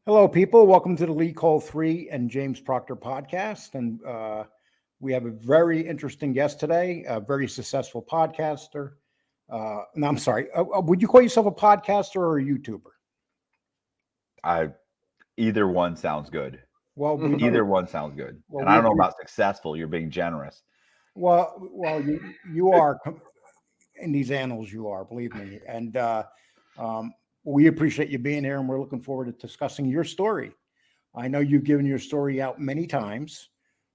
Hello, people. Welcome to the Lee Cole 3 and James Proctor podcast. And we have a very interesting guest today, a very successful podcaster. No, I'm sorry. Would you call yourself a podcaster or a YouTuber? Either one sounds good. Well, Either one sounds good. Well, and I don't know about successful. You're being generous. Well, you are in these annals. You are, believe me. And we appreciate you being here, and we're looking forward to discussing your story. I know you've given your story out many times,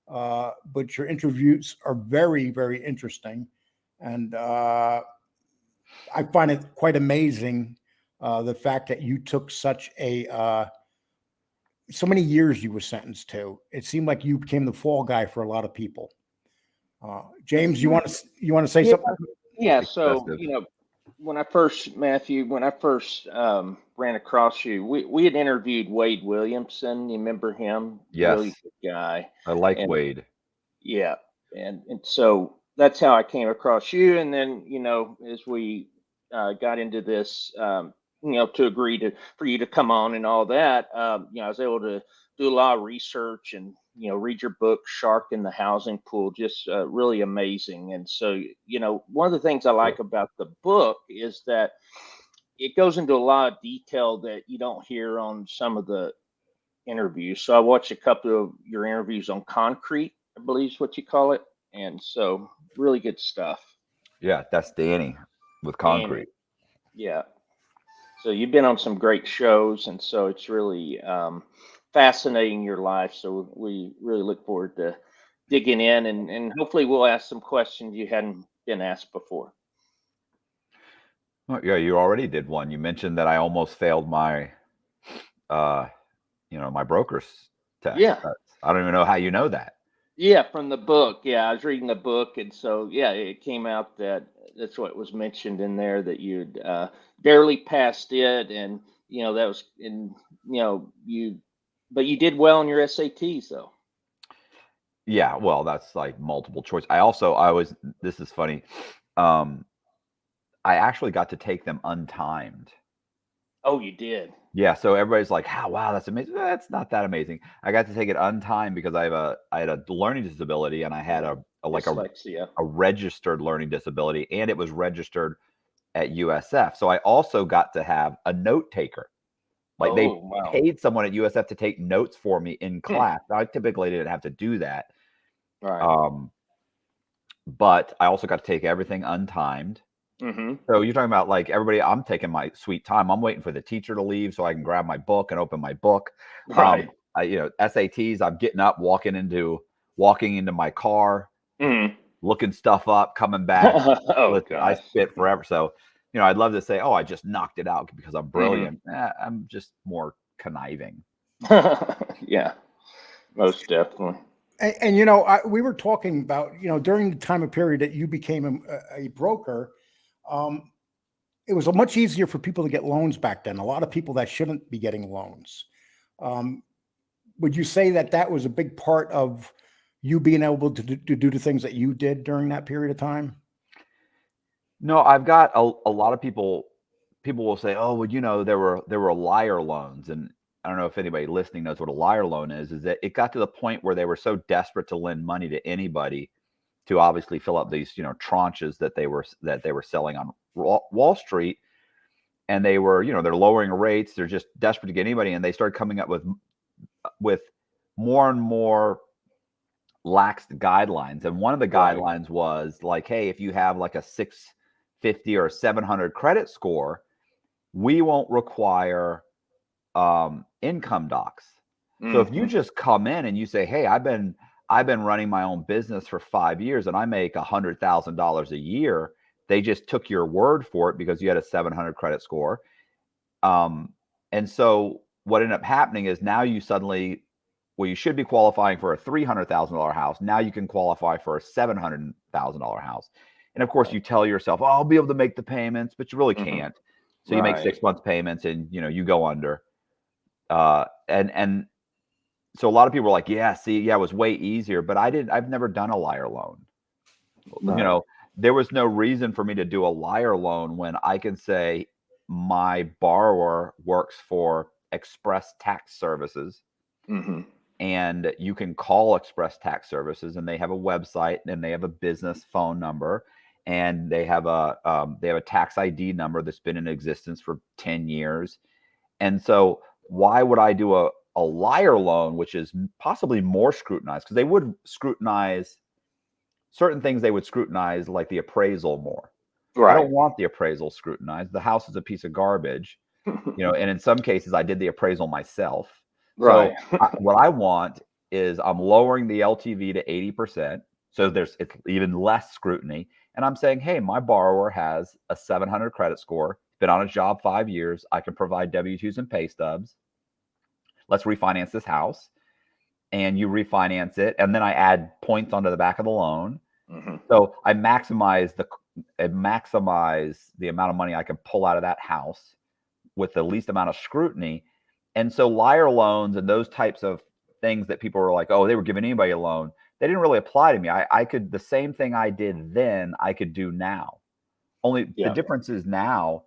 but your interviews are very, very interesting. And I find it quite amazing the fact that you took so many years you were sentenced to. It seemed like you became the fall guy for a lot of people. James, you want to say something? Yeah. So, when I first ran across you, we had interviewed Wade Williamson. You remember him? Yes. Really good guy. I like Wade. Yeah. And so that's how I came across you. And then, as we got into this, to agree for you to come on and all that, I was able to do a lot of research and, read your book, Shark in the Housing Pool, just really amazing. And so, one of the things I like about the book is that it goes into a lot of detail that you don't hear on some of the interviews. So I watched a couple of your interviews on concrete, I believe is what you call it. And so really good stuff. Yeah, that's Danny with concrete. Yeah. So you've been on some great shows, and so it's really fascinating your life. So we really look forward to digging in, and hopefully we'll ask some questions you hadn't been asked before. Oh, yeah, you already did one. You mentioned that I almost failed my, my broker's test. Yeah. I don't even know how you know that. Yeah, from the book. Yeah, I was reading the book, and so it came out that's what was mentioned in there, that you'd barely passed it, and that was but you did well on your SATs though. Yeah, well, that's like multiple choice. This is funny. I actually got to take them untimed. Oh, you did? Yeah, so everybody's like, wow, that's amazing. That's not that amazing. I got to take it untimed because I had a learning disability, and I had a registered learning disability, and it was registered at USF. So I also got to have a note taker. Like they paid someone at USF to take notes for me in class. Now, I typically didn't have to do that. Right. But I also got to take everything untimed. Mm-hmm. So you're talking about like everybody, I'm taking my sweet time. I'm waiting for the teacher to leave so I can grab my book and open my book. Right. SATs, I'm getting up, walking into my car, looking stuff up, coming back. I spit forever. So, I'd love to say, I just knocked it out because I'm brilliant. I'm just more conniving. Yeah, most definitely. And we were talking about, during the time of period that you became a broker, it was much easier for people to get loans back then. A lot of people that shouldn't be getting loans. Would you say that was a big part of you being able to do the things that you did during that period of time? No, I've got a lot of people will say, oh, well, there were liar loans. And I don't know if anybody listening knows what a liar loan is that it got to the point where they were so desperate to lend money to anybody to obviously fill up these, tranches that they were selling on Wall Street. And they were, they're lowering rates. They're just desperate to get anybody. And they started coming up with more and more lax guidelines. And one of the guidelines was like, hey, if you have like a 650 or 700 credit score, we won't require income docs. So if you just come in and you say, hey, I've been running my own business for 5 years and I make $100,000 a year, they just took your word for it because you had a 700 credit score. And so what ended up happening is now you suddenly, you should be qualifying for a $300,000 house. Now you can qualify for a $700,000 house. And of course you tell yourself, I'll be able to make the payments, but you really can't. So you make 6 months payments and, you go under. And so a lot of people were like, it was way easier, but I've never done a liar loan. Right. There was no reason for me to do a liar loan when I can say my borrower works for Express Tax Services. Mm-hmm. And you can call Express Tax Services, and they have a website, and they have a business phone number, and they have a tax ID number that's been in existence for 10 years. And so why would I do a liar loan, which is possibly more scrutinized? Because they would scrutinize certain things, they would scrutinize like the appraisal more. Right. I don't want the appraisal scrutinized. The house is a piece of garbage, and in some cases I did the appraisal myself. Right. So what I want is I'm lowering the LTV to 80%. So it's even less scrutiny. And I'm saying, hey, my borrower has a 700 credit score, been on a job 5 years. I can provide W-2s and pay stubs. Let's refinance this house. And you refinance it. And then I add points onto the back of the loan. Mm-hmm. So I maximize the amount of money I can pull out of that house with the least amount of scrutiny. And so liar loans and those types of things that people were like, oh, they were giving anybody a loan, they didn't really apply to me. I could, the same thing I did then, I could do now. Only the difference is now,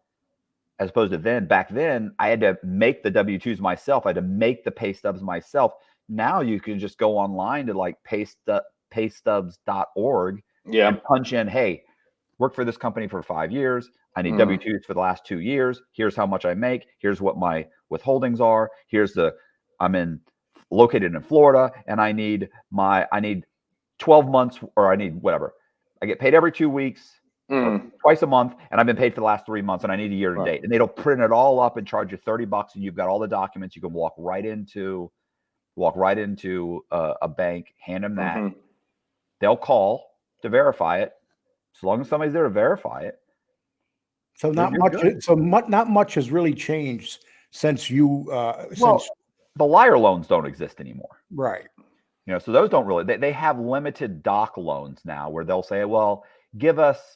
as opposed to then, back then, I had to make the W-2s myself. I had to make the pay stubs myself. Now you can just go online to like paystubs.org and punch in, hey, worked for this company for 5 years. I need W-2s for the last 2 years. Here's how much I make. Here's what my withholdings are. I'm located in Florida, and I need 12 months, or I need whatever. I get paid every 2 weeks, or twice a month, and I've been paid for the last 3 months, and I need a year to date. And they'll print it all up and charge you $30, and you've got all the documents. You can walk right into a bank, hand them that. Mm-hmm. They'll call to verify it. As long as somebody's there to verify it. So not much has really changed since you the liar loans don't exist anymore. Right. So those don't really, they have limited doc loans now where they'll say, well, give us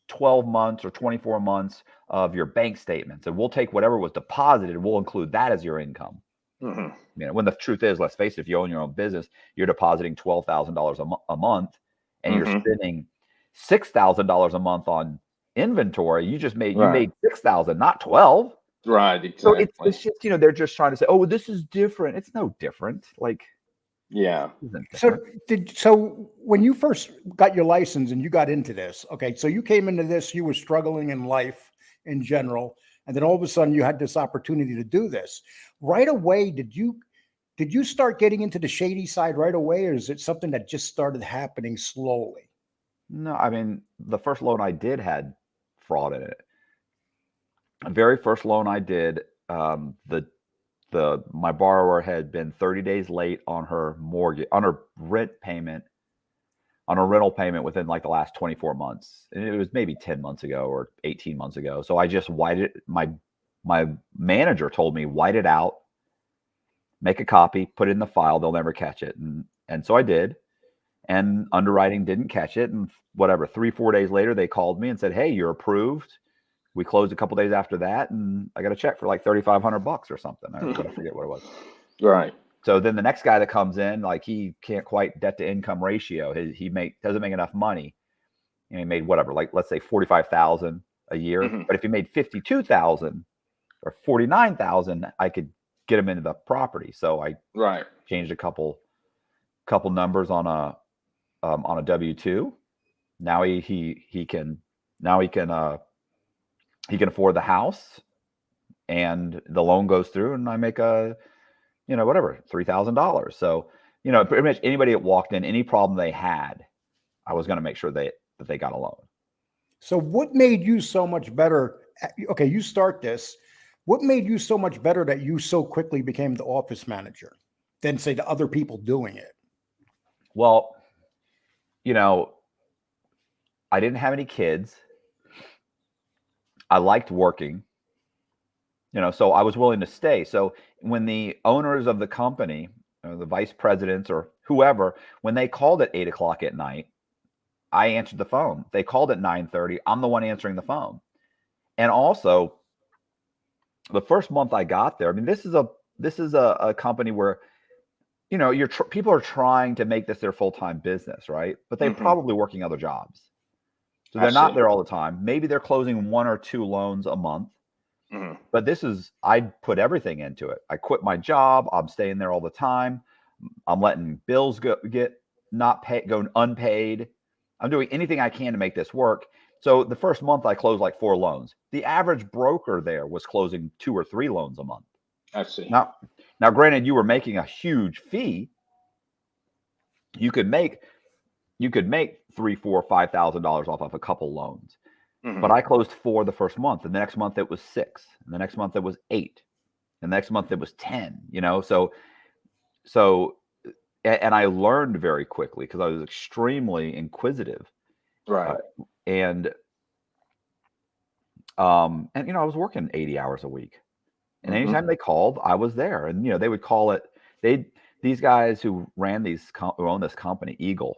12 months or 24 months of your bank statements, and we'll take whatever was deposited, we'll include that as your income. Mm-hmm. When the truth is, let's face it, if you own your own business, you're depositing $12,000 a month, and you're spending $6,000 a month on inventory. You made 6,000, not 12. Right. Exactly. So it's just, they're just trying to say, oh, this is different. It's no different. Like, So when you first got your license and you got into this, okay, so you came into this, you were struggling in life in general, and then all of a sudden you had this opportunity to do this right away. Did you start getting into the shady side right away, or is it something that just started happening slowly? No, I mean, the first loan I did had fraud in it. The very first loan I did, my borrower had been 30 days late on her mortgage, on her rental payment within like the last 24 months. And it was maybe 10 months ago or 18 months ago. So I just whited it. My manager told me, white it out, make a copy, put it in the file. They'll never catch it. And so I did. And underwriting didn't catch it. And 3-4 days later, they called me and said, hey, you're approved. We closed a couple days after that, and I got a check for like $3,500 or something. I forget what it was. Right. So then the next guy that comes in, like, he can't quite debt to income ratio. He doesn't make enough money. And he made like let's say $45,000 a year. Mm-hmm. But if he made $52,000 or $49,000, I could get him into the property. So I changed a couple numbers on a W-2. Now he can afford the house, and the loan goes through, and I make $3,000. So, pretty much anybody that walked in, any problem they had, I was going to make sure that they got a loan. So what made you so much better? Okay, you start this. What made you so much better that you so quickly became the office manager than, say, the other people doing it? Well, I didn't have any kids. I liked working, so I was willing to stay. So when the owners of the company, the vice presidents or whoever, when they called at 8:00 at night, I answered the phone. They called at 9:30. I'm the one answering the phone. And also, the first month I got there, I mean, this is a company where, people are trying to make this their full-time business, right? But they're probably working other jobs. So they're not there all the time. Maybe they're closing 1 or 2 loans a month. But I put everything into it. I quit my job. I'm staying there all the time. I'm letting bills go unpaid. I'm doing anything I can to make this work. So the first month I closed like 4 loans. The average broker there was closing 2 or 3 loans a month. I see. Now, granted, you were making a huge fee. You could make $3,000, $4,000, $5,000 off of a couple loans. But I closed 4 the first month, and the next month it was 6, and the next month it was 8, and the next month it was 10. So, and I learned very quickly because I was extremely inquisitive, Right. And I was working 80 hours a week, and anytime they called, I was there, and they would call it. These guys who own this company, Eagle.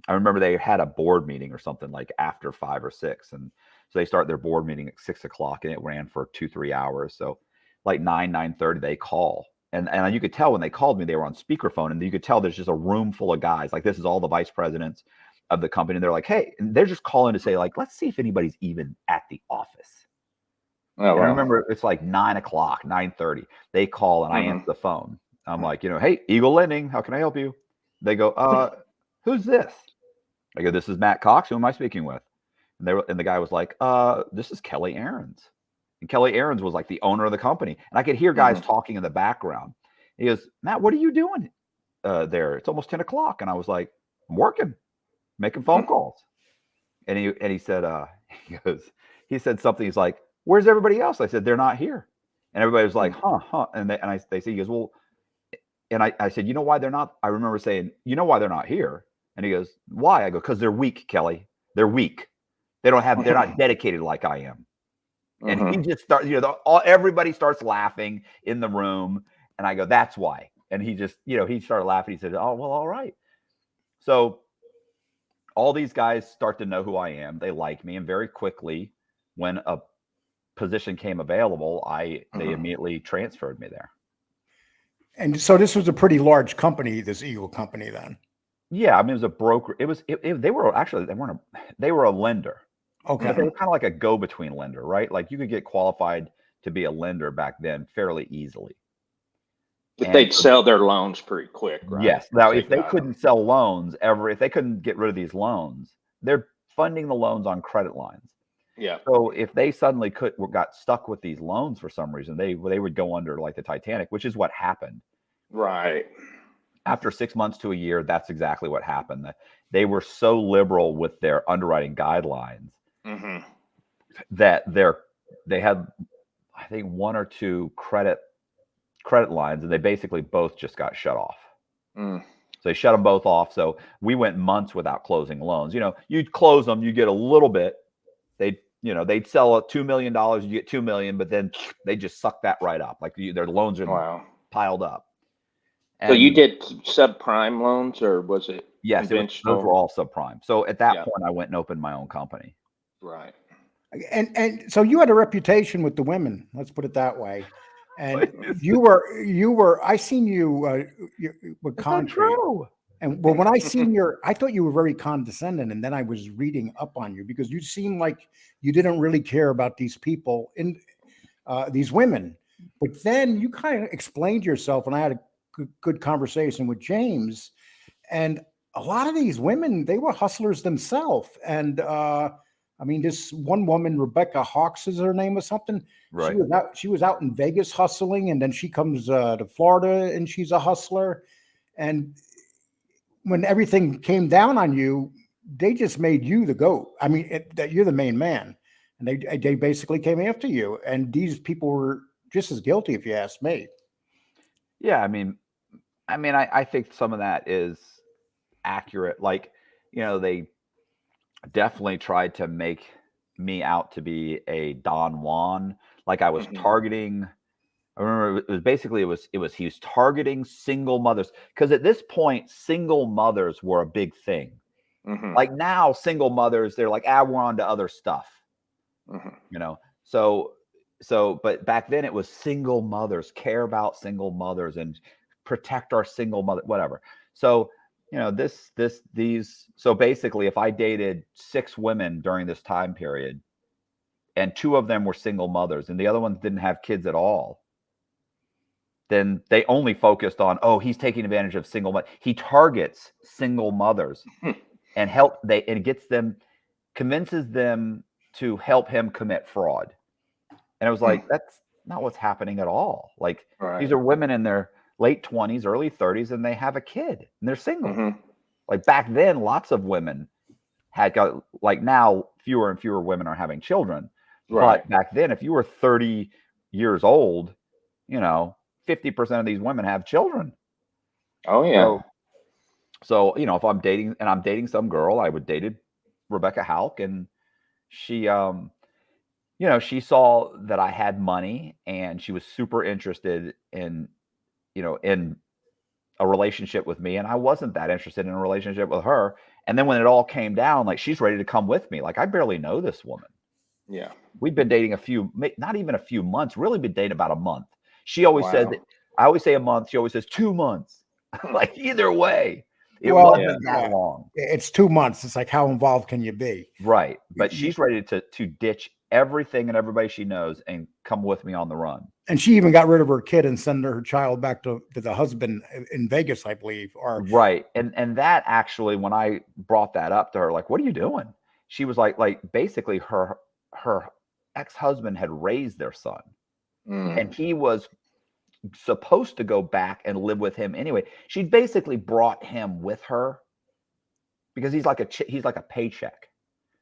I remember they had a board meeting or something like after 5 or 6. And so they start their board meeting at 6 o'clock and it ran for 2-3 hours. So like 9:30, they call. And you could tell when they called me, they were on speakerphone, and you could tell there's just a room full of guys. Like, this is all the vice presidents of the company. And they're like, hey, and they're just calling to say, like, let's see if anybody's even at the office. Oh, and wow. I remember it's like 9 o'clock, 9:30. They call and I answer the phone. I'm like, hey, Eagle Lending, how can I help you? They go, who's this? I go, this is Matt Cox. Who am I speaking with? And the guy was like, this is Kelly Aarons. And Kelly Aarons was like the owner of the company. And I could hear guys talking in the background. He goes, Matt, what are you doing there? It's almost 10 o'clock. And I was like, I'm working, making phone calls. And he said, he said something. He's like, where's everybody else? I said, they're not here. And everybody was like, huh. And they say, he goes, well, and I said, you know why they're not? I remember saying, you know why they're not here? And he goes, why? I go, because they're weak, Kelly. They're weak. They're not dedicated like I am. And he just starts, everybody starts laughing in the room. And I go, that's why. And he just, he started laughing. He said, oh, well, all right. So all these guys start to know who I am. They like me. And very quickly, when a position came available, they immediately transferred me there. And so this was a pretty large company, this Eagle company then. Yeah, I mean, it was a broker. They were a lender. Okay. But they were kind of like a go-between lender, right? Like you could get qualified to be a lender back then fairly easily. But they'd sell their loans pretty quick, right? Yes. Now, if they couldn't sell loans if they couldn't get rid of these loans, they're funding the loans on credit lines. Yeah. So if they suddenly got stuck with these loans for some reason, they would go under like the Titanic, which is what happened. Right. After 6 months to a year, that's exactly what happened. They were so liberal with their underwriting guidelines that they had, I think, 1 or 2 credit lines, and they basically both just got shut off. So they shut them both off. So we went months without closing loans. You'd close them, you get a little bit. They'd sell at $2 million, you get $2 million, but then they just suck that right up. Like their loans are piled up. And so you did subprime loans, or was it? Yes, those were all subprime. So at that point, I went and opened my own company. Right. And so you had a reputation with the women. Let's put it that way. And you were. I seen you with contrary. And well, when I seen I thought you were very condescending, and then I was reading up on you because you seemed like you didn't really care about these people these women. But then you kind of explained yourself, and I had a good conversation with James, and a lot of these women, they were hustlers themselves. And I mean, this one woman, Rebecca Hawks is her name or something. Right. She was out in Vegas hustling, and then she comes to Florida and she's a hustler. And when everything came down on you, they just made you the GOAT. I mean, that you're the main man, and they basically came after you. And these people were just as guilty, if you ask me. Yeah, I mean, I think some of that is accurate. Like, they definitely tried to make me out to be a Don Juan. Like I was targeting. I remember he was targeting single mothers, because at this point, single mothers were a big thing. Like now, single mothers, they're like, we're on to other stuff. So, but back then it was single mothers, care about single mothers and protect our single mother, whatever. So, so basically if I dated 6 women during this time period, and 2 of them were single mothers, and the other ones didn't have kids at all, then they only focused on, oh, he's taking advantage of single mothers. He targets single mothers and convinces them to help him commit fraud. And it was like, that's not what's happening at all. Like, these are women in their late 20s, early 30s, and they have a kid and they're single. Like back then, lots of women had got, like now, fewer and fewer women are having children. But back then, if you were 30 years old, 50% of these women have children. Oh yeah. So if I'm dating some girl, I would dated Rebecca Houck, and she she saw that I had money and she was super interested in in a relationship with me, and I wasn't that interested in a relationship with her. And then when it all came down, like, she's ready to come with me. Like, I barely know this woman. Yeah. We've been dating not even a few months, really been dating about a month. She always said that, I always say a month. She always says 2 months. Like, either way, it wasn't that long. It's 2 months. It's like, how involved can you be? Right. But she's ready to ditch everything and everybody she knows and come with me on the run. And she even got rid of her kid and sent her child back to the husband in Vegas, I believe. Right. And that actually, when I brought that up to her, like, what are you doing? She was like basically her ex-husband had raised their son, and he was supposed to go back and live with him anyway. She basically brought him with her because he's like a paycheck.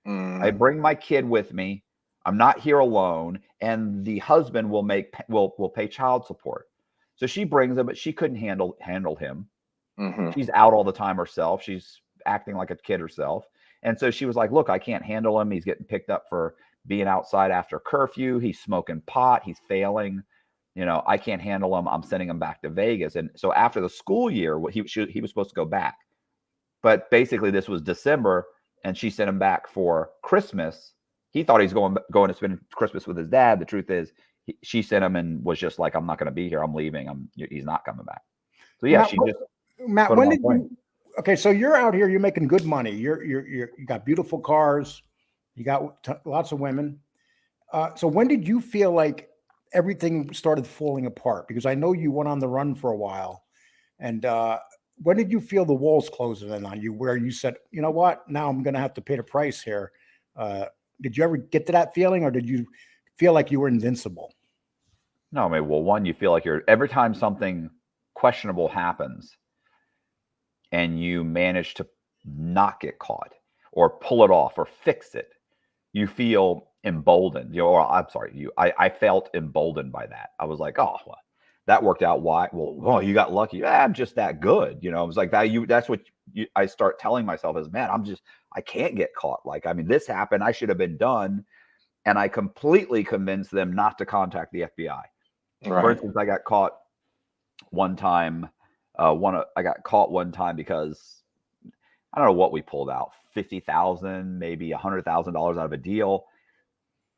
I bring my kid with me. I'm not here alone, and the husband will pay child support. So she brings him, but she couldn't handle him. She's out all the time herself. She's acting like a kid herself. And so she was like, look, I can't handle him. He's getting picked up for being outside after curfew. He's smoking pot. He's failing. I can't handle him. I'm sending him back to Vegas. And so after the school year, he was supposed to go back. But basically this was December, and she sent him back for Christmas. He thought he's going to spend Christmas with his dad. The truth is, she sent him and was just like, I'm not going to be here. I'm leaving. He's not coming back. So yeah, Matt, when did you? Okay, so you're out here. You're making good money. You got beautiful cars. You got lots of women. So when did you feel like everything started falling apart? Because I know you went on the run for a while, and when did you feel the walls closing in on you, where you said, you know what, now I'm going to have to pay the price here? Did you ever get to that feeling, or did you feel like you were invincible? No, I mean, well, one, you feel like every time something questionable happens and you manage to not get caught or pull it off or fix it, you feel emboldened. I felt emboldened by that. I was like, oh, well, that worked out. Why? Well, you got lucky. I'm just that good. It was like that. That's what I start telling myself is, man, I can't get caught. Like, I mean, this happened. I should have been done. And I completely convinced them not to contact the FBI. Right. For instance, I got caught one time. I got caught one time because I don't know what we pulled out, $50,000, maybe $100,000 out of a deal.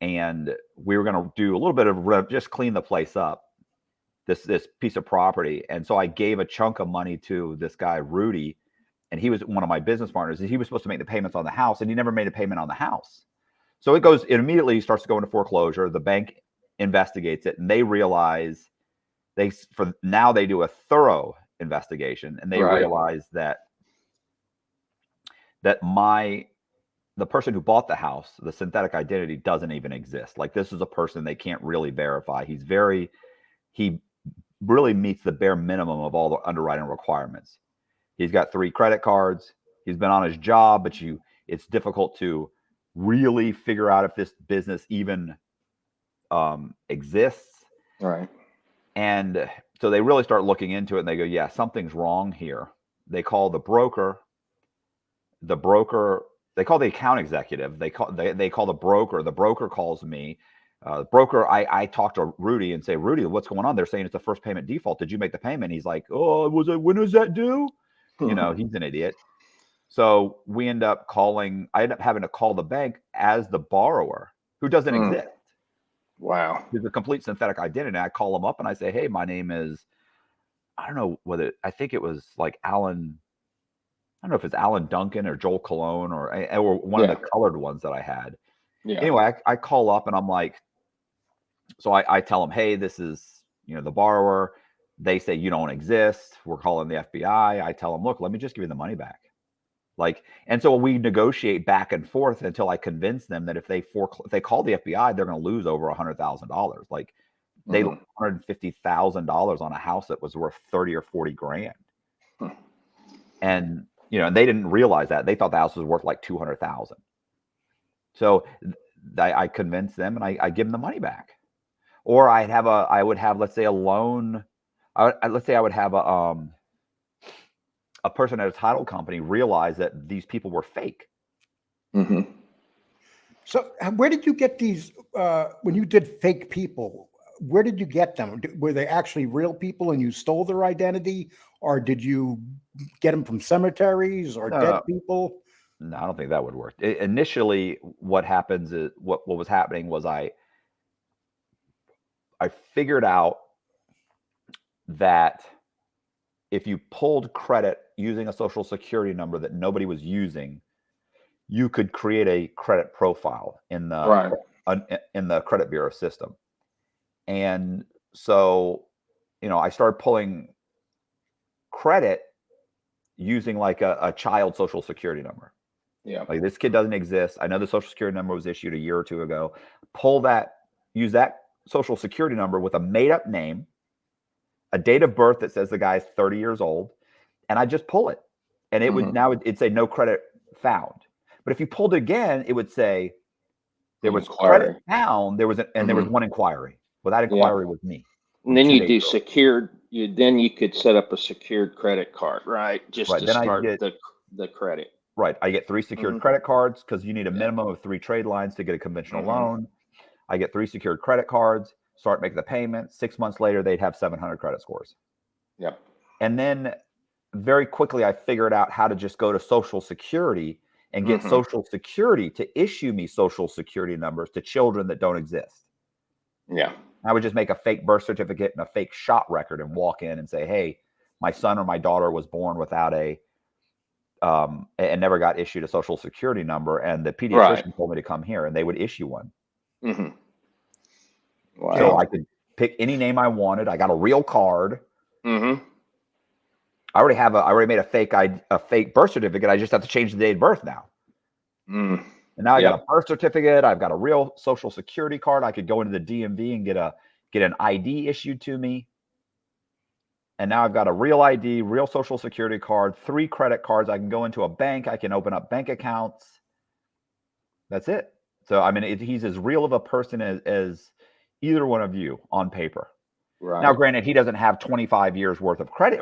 And we were going to do a little bit of just clean the place up, this piece of property. And so I gave a chunk of money to this guy, Rudy, and he was one of my business partners. And he was supposed to make the payments on the house, and he never made a payment on the house. So it immediately starts to go into foreclosure. The bank investigates it, and they realize they do a thorough investigation, and they realize that the person who bought the house, the synthetic identity, doesn't even exist. Like, this is a person they can't really verify. He really meets the bare minimum of all the underwriting requirements. He's got 3 credit cards. He's been on his job, but it's difficult to really figure out if this business even exists. Right. And so they really start looking into it, and they go, yeah, something's wrong here. They call the broker. They call the account executive. They call the broker. The broker calls me. The broker, I talk to Rudy and say, Rudy, what's going on? They're saying it's a first payment default. Did you make the payment? He's like, oh, when is that due? He's an idiot. So I end up having to call the bank as the borrower, who doesn't exist. Wow. There's a complete synthetic identity. I call them up and I say, hey, my name is, I don't know I think it was like Alan. I don't know if it's Alan Duncan or Joel Cologne or one of the colored ones that I had. Yeah. Anyway, I call up and I'm like, so I tell them, hey, this is, the borrower. They say you don't exist. We're calling the FBI. I tell them, look, let me just give you the money back. And so we negotiate back and forth until I convince them that if they call the FBI, they're going to lose over $100,000. Like they lost $150,000 on a house that was worth 30 or 40 grand. And, and they didn't realize that. They thought the house was worth like 200,000. So I convinced them and I give them the money back. Or I would have, let's say, a loan. Let's say I would have a person at a title company realize that these people were fake. Mm-hmm. So where did you get these, when you did fake people, where did you get them? Were they actually real people and you stole their identity? Or did you get them from cemeteries or dead people? No, I don't think that would work. Initially, what happens is what was happening was I figured out that if you pulled credit using a social security number that nobody was using, you could create a credit profile in the credit bureau system. And so, I started pulling credit using like a child social security number. Yeah. Like this kid doesn't exist. I know the social security number was issued a year or two ago. Use that social security number with a made up name, a date of birth that says the guy's 30 years old, and I just pull it. And it would it'd say no credit found. But if you pulled it again, it would say there was credit found, there was one inquiry. Well, that inquiry was me. And then you do secured, then you could set up a secured credit card, right? Just to start the credit. Right. I get 3 secured credit cards because you need a minimum of 3 trade lines to get a conventional loan. I get 3 secured credit cards, start making the payment. 6 months later, they'd have 700 credit scores. Yep. And then very quickly, I figured out how to just go to Social Security and get Social Security to issue me Social Security numbers to children that don't exist. Yeah. I would just make a fake birth certificate and a fake shot record and walk in and say, hey, my son or my daughter was born without and never got issued a Social Security number. And the pediatrician told me to come here, and they would issue one. Wow. So I could pick any name I wanted. I got a real card. I already made a fake birth certificate. I just have to change the date of birth now. And now I got a birth certificate. I've got a real Social Security card. I could go into the DMV and get an ID issued to me. And now I've got a real ID, real Social Security card, 3 credit cards. I can go into a bank. I can open up bank accounts. That's it. So, I mean, he's as real of a person as either one of you on paper. Right. Now, granted, he doesn't have 25 years worth of credit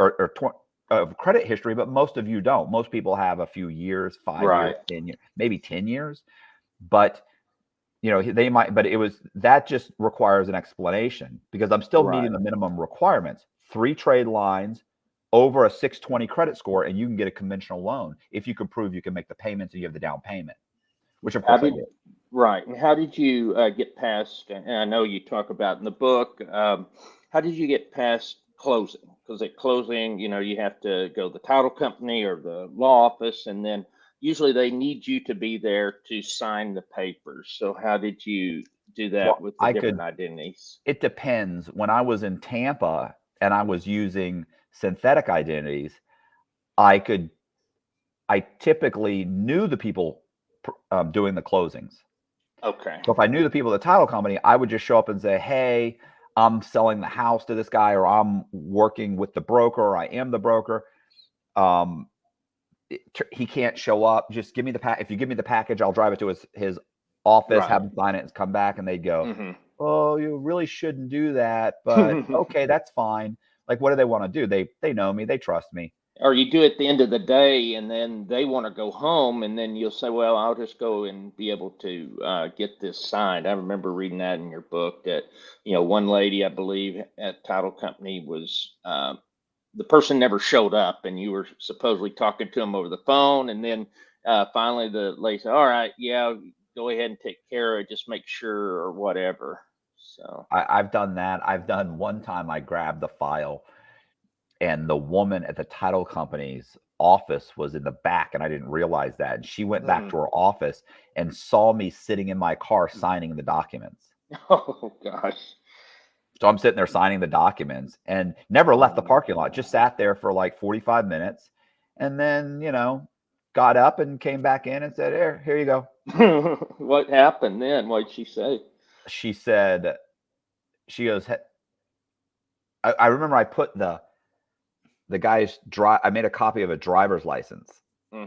of credit history, but most of you don't. Most people have a few years, 5 years, 10 years, maybe 10 years. But, they might, but that just requires an explanation because I'm still meeting the minimum requirements. 3 trade lines, over a 620 credit score, and you can get a conventional loan if you can prove you can make the payments and you have the down payment, which of course I did. Right. And how did you get past, and I know you talk about in the book, how did you get past closing? Because at closing, you have to go to the title company or the law office, and then usually they need you to be there to sign the papers. So how did you do that with the different identities? It depends. When I was in Tampa and I was using synthetic identities, I typically knew the people doing the closings. Okay. So if I knew the people at the title company, I would just show up and say, hey, I'm selling the house to this guy, or I'm working with the broker, or I am the broker. He can't show up. Just give me if you give me the package, I'll drive it to his office, have him sign it, and come back. And they'd go, oh, you really shouldn't do that. But okay, that's fine. Like, what do they want to do? They know me. They trust me. Or you do it at the end of the day, and then they want to go home, and then you'll say, well, I'll just go and be able to get this signed. I remember reading that in your book that, one lady, I believe, at title company was the person never showed up, and you were supposedly talking to them over the phone. And then finally the lady said, all right, yeah, go ahead and take care of it. Just make sure or whatever. So I've done that. I've done one time I grabbed the file, and the woman at the title company's office was in the back, and I didn't realize that. And she went back to her office and saw me sitting in my car signing the documents. Oh gosh. So I'm sitting there signing the documents and never left the parking lot, just sat there for like 45 minutes. And then, got up and came back in and said, here you go. What happened then? What did she say? She said, she goes, I remember I put the guy's I made a copy of a driver's license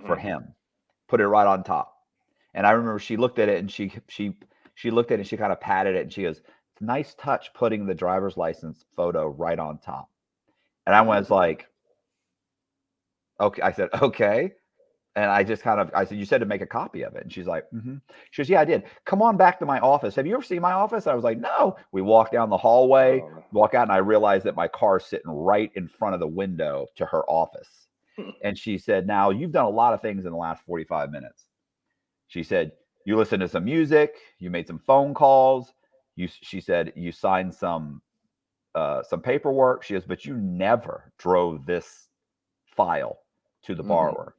for him, put it right on top. And I remember she looked at it and she looked at it and she kind of patted it and she goes, nice touch putting the driver's license photo right on top. And I was like, okay. I said, okay. And I just I said, you said to make a copy of it. And she's like, She goes, yeah, I did. Come on back to my office. Have you ever seen my office? I was like, no. We walk down the hallway, walk out, and I realized that my car is sitting right in front of the window to her office. And she said, now you've done a lot of things in the last 45 minutes. She said, you listened to some music, you made some phone calls. She said, you signed some paperwork. She goes, but you never drove this file to the borrower.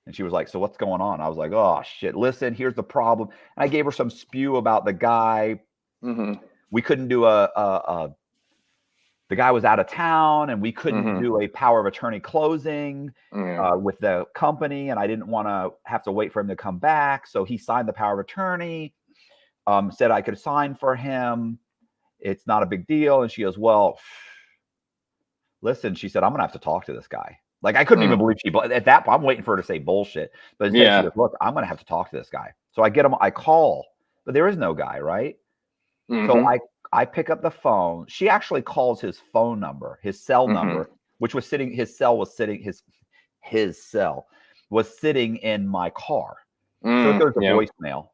And she was like, so what's going on? I was like, oh, shit, listen, here's the problem. And I gave her some spew about the guy. We couldn't do the guy was out of town and we couldn't do a power of attorney closing with the company. And I didn't want to have to wait for him to come back. So he signed the power of attorney, said I could sign for him. It's not a big deal. And she goes, well, listen, she said, I'm going to have to talk to this guy. Like, I couldn't even believe at that point, I'm waiting for her to say bullshit. But instead she goes, look, I'm going to have to talk to this guy. So I get him, I call, but there is no guy, right? So I pick up the phone. She actually calls his phone number, his cell number, which was sitting, his cell was sitting in my car. So it goes to voicemail.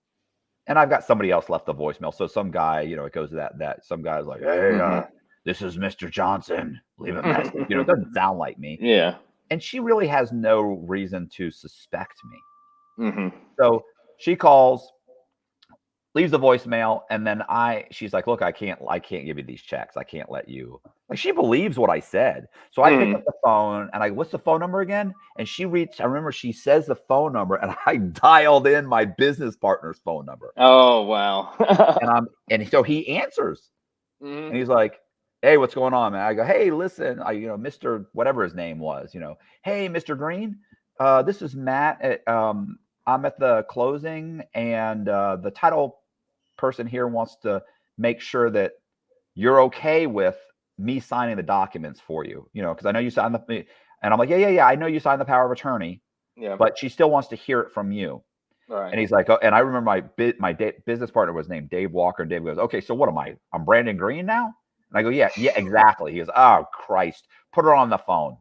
And I've got somebody else left the voicemail. So some guy, it goes to that some guy's like, hey, this is Mr. Johnson. Leave a message. It doesn't sound like me. Yeah. And she really has no reason to suspect me. So she calls, leaves the voicemail, and then she's like, look, I can't give you these checks. I can't let you. Like, she believes what I said. So I pick up the phone and what's the phone number again? And I remember she says the phone number and I dialed in my business partner's phone number. Oh, wow. and so he answers and he's like, hey, what's going on, man? I go, hey, listen, Mr. whatever his name was, hey, Mr. Green, this is Matt. I'm at the closing, and the title person here wants to make sure that you're okay with me signing the documents for you, because I know you signed and I'm like, yeah, I know you signed the power of attorney, but she still wants to hear it from you. Right. And he's like, oh, and I remember my business partner was named Dave Walker, and Dave goes, okay, so what am I? I'm Brandon Green now? And I go, yeah, exactly. He goes, oh, Christ, put her on the phone.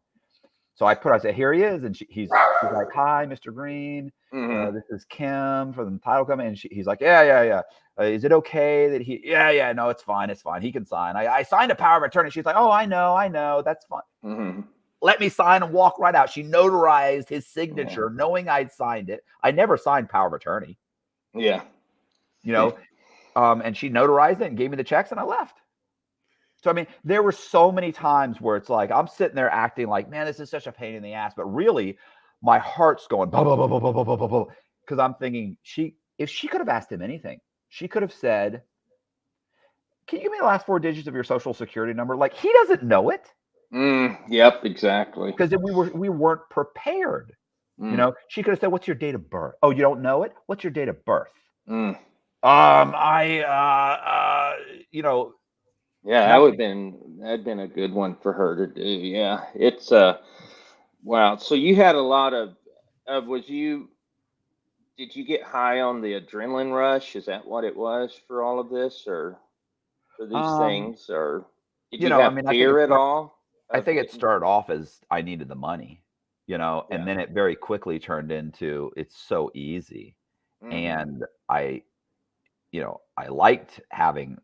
So I said, here he is. And she's like, hi, Mr. Green. This is Kim from the title company. And he's like, yeah. Is it okay that yeah, no, it's fine. It's fine. He can sign. I signed a power of attorney. She's like, oh, I know. That's fine. Let me sign and walk right out. She notarized his signature knowing I'd signed it. I never signed power of attorney. Yeah. And she notarized it and gave me the checks and I left. So, I mean, there were so many times where it's like, I'm sitting there acting like, man, this is such a pain in the ass. But really, my heart's going, blah, blah, blah, blah, blah, blah, blah, blah. Because I'm thinking, if she could have asked him anything, she could have said, can you give me the last 4 digits of your social security number? Like, he doesn't know it. Yep, exactly. Because we weren't prepared. She could have said, what's your date of birth? Oh, you don't know it? What's your date of birth? Yeah, that'd been a good one for her to do. Yeah, it's wow. So you had a lot of did you get high on the adrenaline rush? Is that what it was for all of this, or for these things, or did you have fear at all? I think it started off as I needed the money, and then it very quickly turned into it's so easy, and I liked having.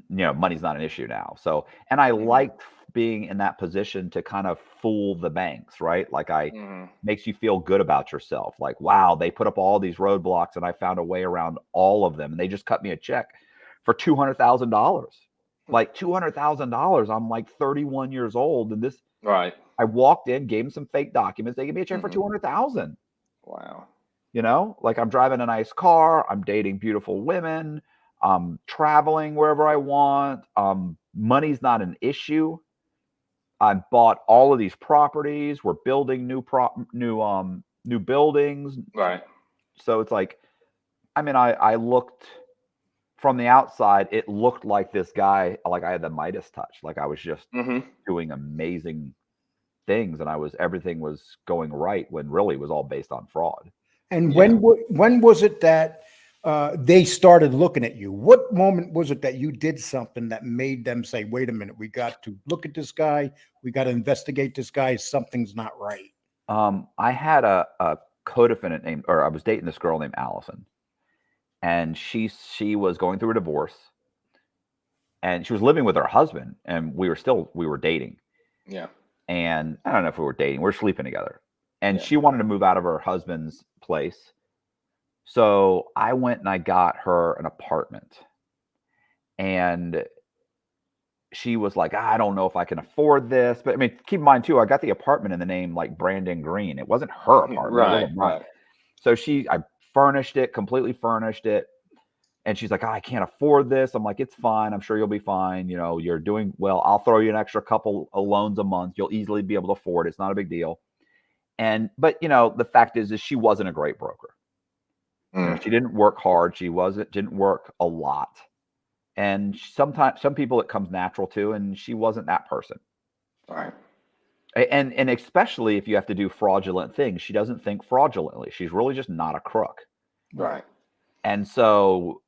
Money's not an issue now. So, and I liked being in that position to kind of fool the banks, right? Like makes you feel good about yourself. Like, wow, they put up all these roadblocks and I found a way around all of them. And they just cut me a check for $200,000. like $200,000. I'm like 31 years old, and this Right. I walked in, gave them some fake documents. They gave me a check for Mhm. 200,000. Wow. You know, like I'm driving a nice car, I'm dating beautiful women, I'm traveling wherever I want. Money's not an issue. I bought all of these properties. We're building new buildings. Right. So it's like, I mean, I looked from the outside, it looked like this guy, like I had the Midas touch, like I was just Mhm. doing amazing things, and everything was going right when really it was all based on fraud. And Yeah. when was it that they started looking at you? What moment was it that you did something that made them say, "Wait a minute, we got to look at this guy. We got to investigate this guy. Something's not right." I had a co-defendant named, or I was dating this girl named Allison, and she was going through a divorce, and she was living with her husband, and we were dating, Yeah. and I don't know if we were dating, we were sleeping together, and Yeah. she wanted to move out of her husband's place, so I went and I got her an apartment, and she was like, I don't know if I can afford this. But I mean, keep in mind too, I got the apartment in the name like Brandon Green. It wasn't her apartment. It Right. wasn't mine. Right. So I furnished it, completely furnished it. And she's like, I can't afford this. I'm like, it's fine. I'm sure you'll be fine. You know, you're doing well. I'll throw you an extra couple of loans a month. You'll easily be able to afford it. It's not a big deal. But you know, the fact is she wasn't a great broker. You know, Mm. she didn't work hard. Didn't work a lot. And sometimes some people it comes natural to, and she wasn't that person. Right. And especially if you have to do fraudulent things, she doesn't think fraudulently. She's really just not a crook. Right. And so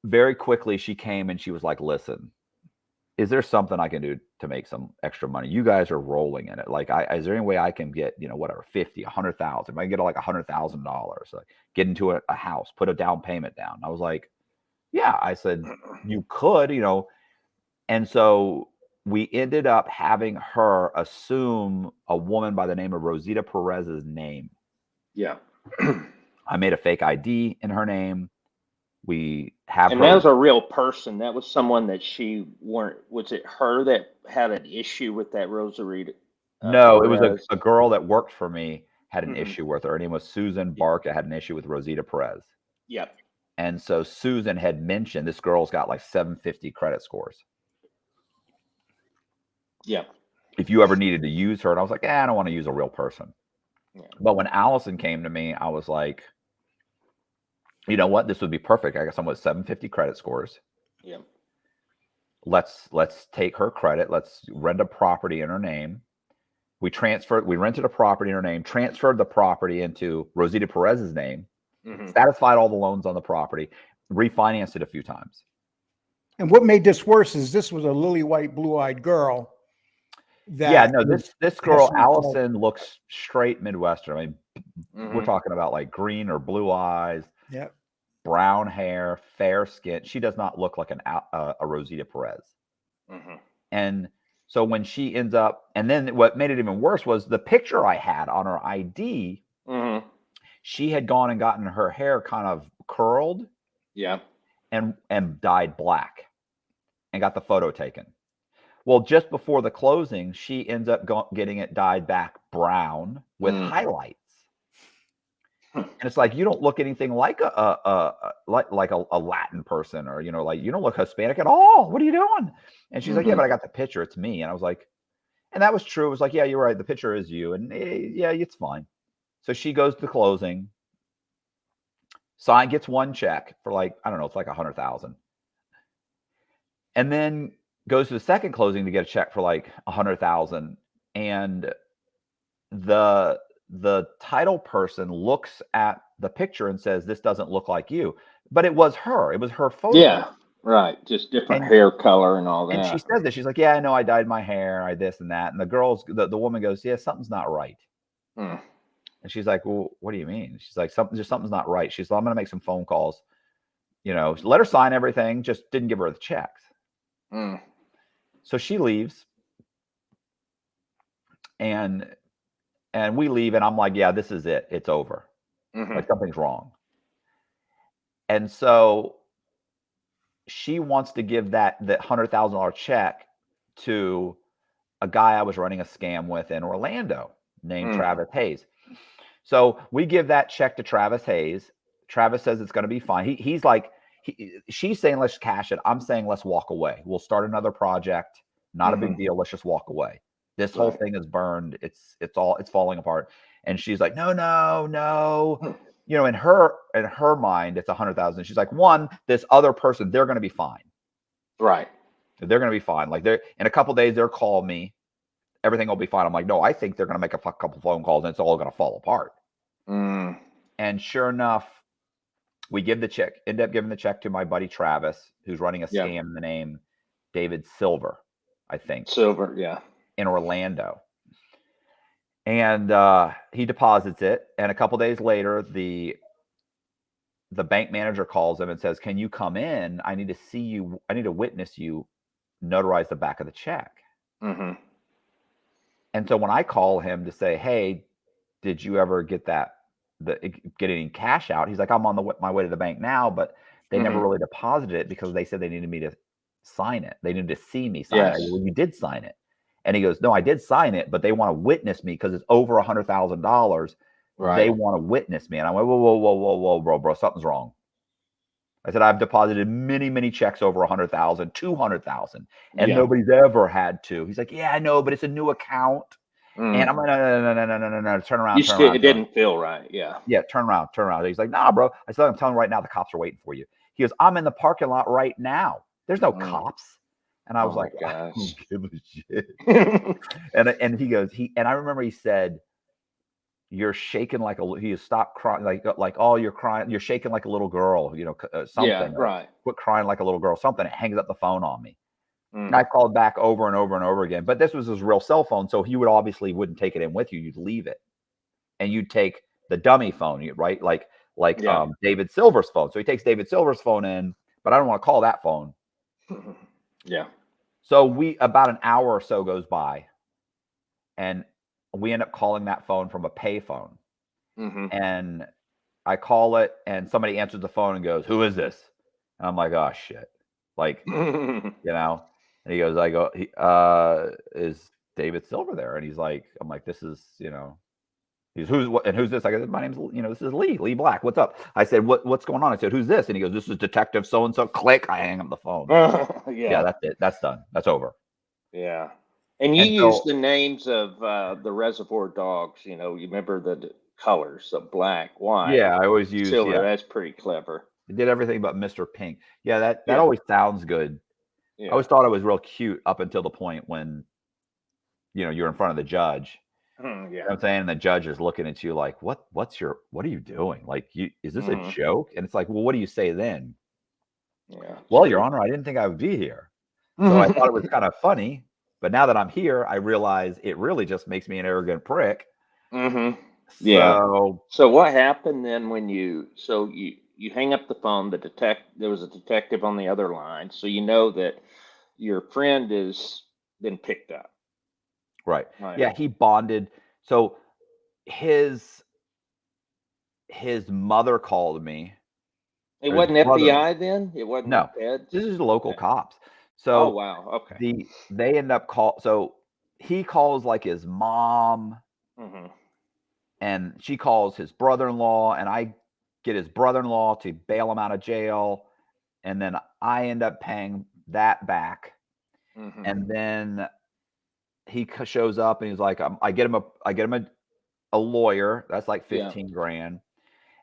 very quickly she came and she was like, listen, is there something I can do to make some extra money? You guys are rolling in it. Like, is there any way I can get, you know, whatever, 50, 100,000, if I can get like $100,000, like get into a house, put a down payment down. I was like, yeah, I said, you could, you know. And so we ended up having her assume a woman by the name of Rosita Perez's name. Yeah. I made a fake ID in her name. We have And her. that was a real person. That was someone that she weren't. Was it her that had an issue with that Rosarita No, it was Perez? a girl that worked for me had an Mhm. issue with her. Her name was Susan Barca, had an issue with Rosita Perez. Yep. And so Susan had mentioned this girl's got like 750 credit scores. Yep. If you ever needed to use her, and I was like, I don't want to use a real person. Yeah. But when Allison came to me, I was like, you know what? This would be perfect. I got someone with 750 credit scores. Yep. Let's take her credit. Let's rent a property in her name. We rented a property in her name, transferred the property into Rosita Perez's name, Mhm. satisfied all the loans on the property, refinanced it a few times. And what made this worse is this was a lily white, blue-eyed girl. Yeah, no, was this girl, testing herself. Allison, looks straight Midwestern. I mean, we're Mhm. talking about like green or blue eyes, Yep. brown hair, fair skin. She does not look like a Rosita Perez. Mhm. And so when she ends up, and then what made it even worse was the picture I had on her ID. Mhm. She had gone and gotten her hair kind of curled Yeah. and dyed black and got the photo taken. Well, just before the closing, she ends up getting it dyed back brown with highlights. And it's like, you don't look anything like a Latin person, or, you know, like you don't look Hispanic at all. What are you doing? And she's like, yeah, but I got the picture. It's me. And I was like, and that was true. It was like, yeah, you're right. The picture is you. And yeah, it's fine. So she goes to closing. Gets one check for like, I don't know, it's like 100,000. And then goes to the second closing to get a check for like 100,000. And the title person looks at the picture and says, this doesn't look like you. But it was her. It was her photo. Yeah. Right. Just different hair color and all that. And she says this. She's like, yeah, I know I dyed my hair. I this and that. And the woman goes, yeah, something's not right. Mm. And she's like, well, what do you mean? She's like, something's not right. She's like, I'm going to make some phone calls. You know, let her sign everything, just didn't give her the checks. Mm. So she leaves, and we leave, and I'm like, yeah, this is it. It's over. Mhm. Like something's wrong. And so she wants to give that $100,000 check to a guy I was running a scam with in Orlando named Travis Hayes. So we give that check to Travis Hayes. Travis says it's going to be fine. He's like, she's saying, let's cash it. I'm saying, let's walk away. We'll start another project. Not a big deal. Let's just walk away. This whole thing is burned. It's falling apart. And she's like, no. You know, in her mind, it's 100,000. She's like, one, this other person, they're going to be fine. Right. They're going to be fine. Like, they're in a couple of days, they'll call me. Everything will be fine. I'm like, no, I think they're going to make a couple phone calls and it's all going to fall apart. And sure enough, we end up giving the check to my buddy Travis, who's running a scam in the name David Silver, I think. Silver, yeah. In Orlando. And he deposits it. And a couple days later, the bank manager calls him and says, can you come in? I need to see you. I need to witness you notarize the back of the check. And so when I call him to say, hey, did you ever get any cash out? He's like, I'm on my way to the bank now, but they never really deposited it because they said they needed me to sign it. They needed to see me sign it. Well, you did sign it. And he goes, no, I did sign it, but they want to witness me because it's over $100,000. Right. They want to witness me. And I went, whoa, bro, something's wrong. I said, I've deposited many, many checks over 100,000, 200,000, and nobody's ever had to. He's like, yeah, I know, but it's a new account. And I'm like, no, turn around. It didn't feel right. Yeah, turn around. He's like, nah, bro. I said, I'm telling you right now, the cops are waiting for you. He goes, I'm in the parking lot right now. There's no cops. And I was like, I don't give a shit. and he goes, and I remember he said, you're shaking like he stopped crying, like, oh, you're crying, you're shaking like a little girl, you know, something. Yeah, right. Quit crying like a little girl, something. It hangs up the phone on me. And I called back over and over and over again, but this was his real cell phone, so he wouldn't take it in with you. You'd leave it, and you'd take the dummy phone, right? Like David Silver's phone. So he takes David Silver's phone in, but I don't want to call that phone. Yeah. So about an hour or so goes by, and we end up calling that phone from a pay phone. And I call it, and somebody answers the phone and goes, who is this? And I'm like, oh shit. Like, you know, and he goes, is David Silver there? And he's like, I'm like, this is, you know, who's this? I go, my name's, you know, this is Lee Black. What's up? I said, what's going on? I said, who's this? And he goes, this is Detective so-and-so. Click. I hang up the phone. Yeah, that's it. That's done. That's over. Yeah. And you use the names of the Reservoir Dogs, you know, you remember the colors of black, white. Yeah, I always use silver. Yeah. That's pretty clever. It did everything but Mr. Pink. Yeah, that always sounds good. Yeah. I always thought it was real cute up until the point when, you know, you're in front of the judge. Yeah. You know what I'm saying? And the judge is looking at you like, what are you doing? Like, is this a joke? And it's like, well, what do you say then? Yeah. Well, Your Honor, I didn't think I would be here. So I thought it was kind of funny. But now that I'm here, I realize it really just makes me an arrogant prick. Yeah. So what happened then when you hang up the phone, there was a detective on the other line. So you know that your friend has been picked up. Right. Yeah, he bonded. So his mother called me. It wasn't FBI then? It wasn't no. Feds? This is local cops. So oh wow. Okay. They end up so he calls like his mom, and she calls his brother-in-law, and I get his brother-in-law to bail him out of jail, and then I end up paying that back, and then he shows up and he's like, I get him a lawyer. That's like 15 grand,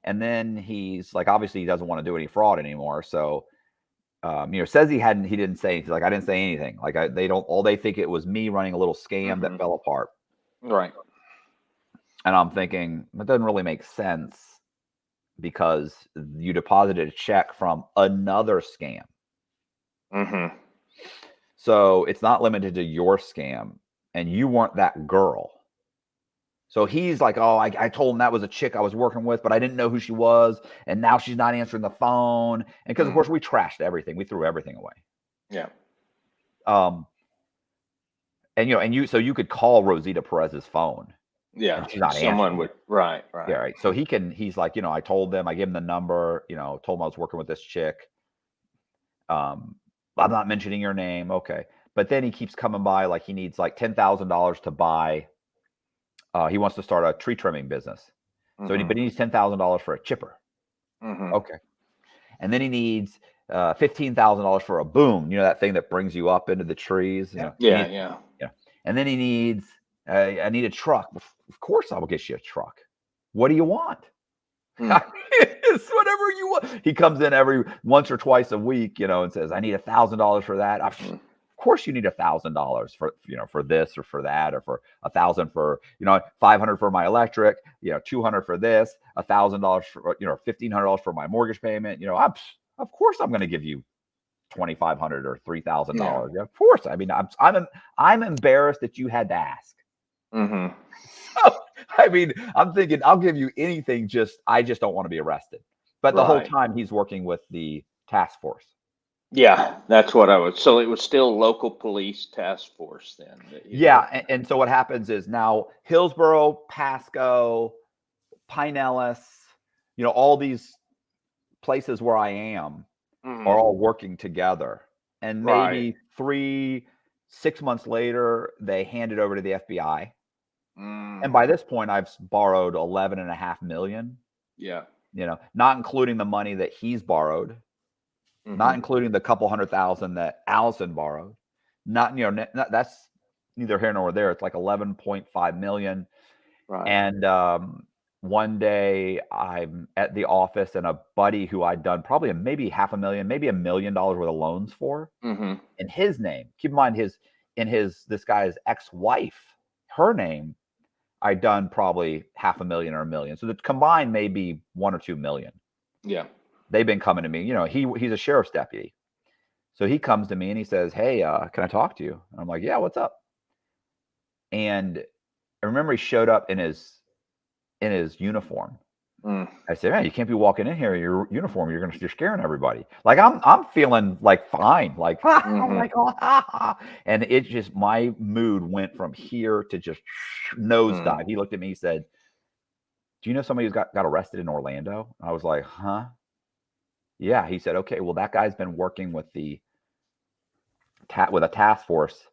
and then he's like, obviously he doesn't want to do any fraud anymore, so. You know, says he didn't say anything. Like, I didn't say anything. Like, they think it was me running a little scam that fell apart. Right. And I'm thinking, that doesn't really make sense because you deposited a check from another scam. So it's not limited to your scam, and you weren't that girl. So he's like, oh, I told him that was a chick I was working with, but I didn't know who she was. And now she's not answering the phone. And because, of course, we trashed everything. We threw everything away. Yeah. And, you know, so you could call Rosita Perez's phone. Yeah. And she's not someone would. Right. Yeah. Right. So he's like, you know, I told them, I gave him the number, you know, told him I was working with this chick. I'm not mentioning your name. Okay. But then he keeps coming by like he needs like $10,000 to buy. He wants to start a tree trimming business. So, but he needs $10,000 for a chipper. Okay. And then he needs $15,000 for a boom. You know, that thing that brings you up into the trees. Yeah. And then he needs, I need a truck. Of course I will get you a truck. What do you want? It's whatever you want. He comes in every once or twice a week, you know, and says, I need $1,000 for that. Of course you need $1,000 for, you know, for this or for that, or for $1,000 for, you know, $500 for my electric, you know, $200 for this, $1,000 for, you know, $1,500 for my mortgage payment. You know, of course I'm going to give you $2,500 or $3,000. Yeah, of course. I mean, I'm embarrassed that you had to ask. So, I mean, I'm thinking I'll give you anything. I just don't want to be arrested. But the whole time he's working with the task force. Yeah, that's what I was. So it was still local police task force then. Yeah. And so what happens is now Hillsborough, Pasco, Pinellas, you know, all these places where I am are all working together. And maybe 6 months later, they hand it over to the FBI. And by this point, I've borrowed $11.5 million. Yeah. You know, not including the money that he's borrowed, not including the couple $100,000 that Allison borrowed. Not, you know, that's neither here nor there. It's like 11.5 million. Right. And one day I'm at the office, and a buddy who I'd done probably maybe $500,000, maybe $1 million worth of loans for, in his name. Keep in mind this guy's ex-wife, her name, I'd done probably $500,000 or $1 million. So the combined maybe 1 or 2 million. Yeah. They've been coming to me. You know, he's a sheriff's deputy. So he comes to me and he says, hey, can I talk to you? And I'm like, yeah, what's up? And I remember he showed up in his uniform. I said, man, you can't be walking in here in your uniform. You're scaring everybody. Like I'm feeling like fine. Like, I'm like, and it just, my mood went from here to just nosedive. He looked at me, he said, do you know somebody who's got arrested in Orlando? I was like, huh? Yeah. He said, okay, well, that guy's been working with a task force.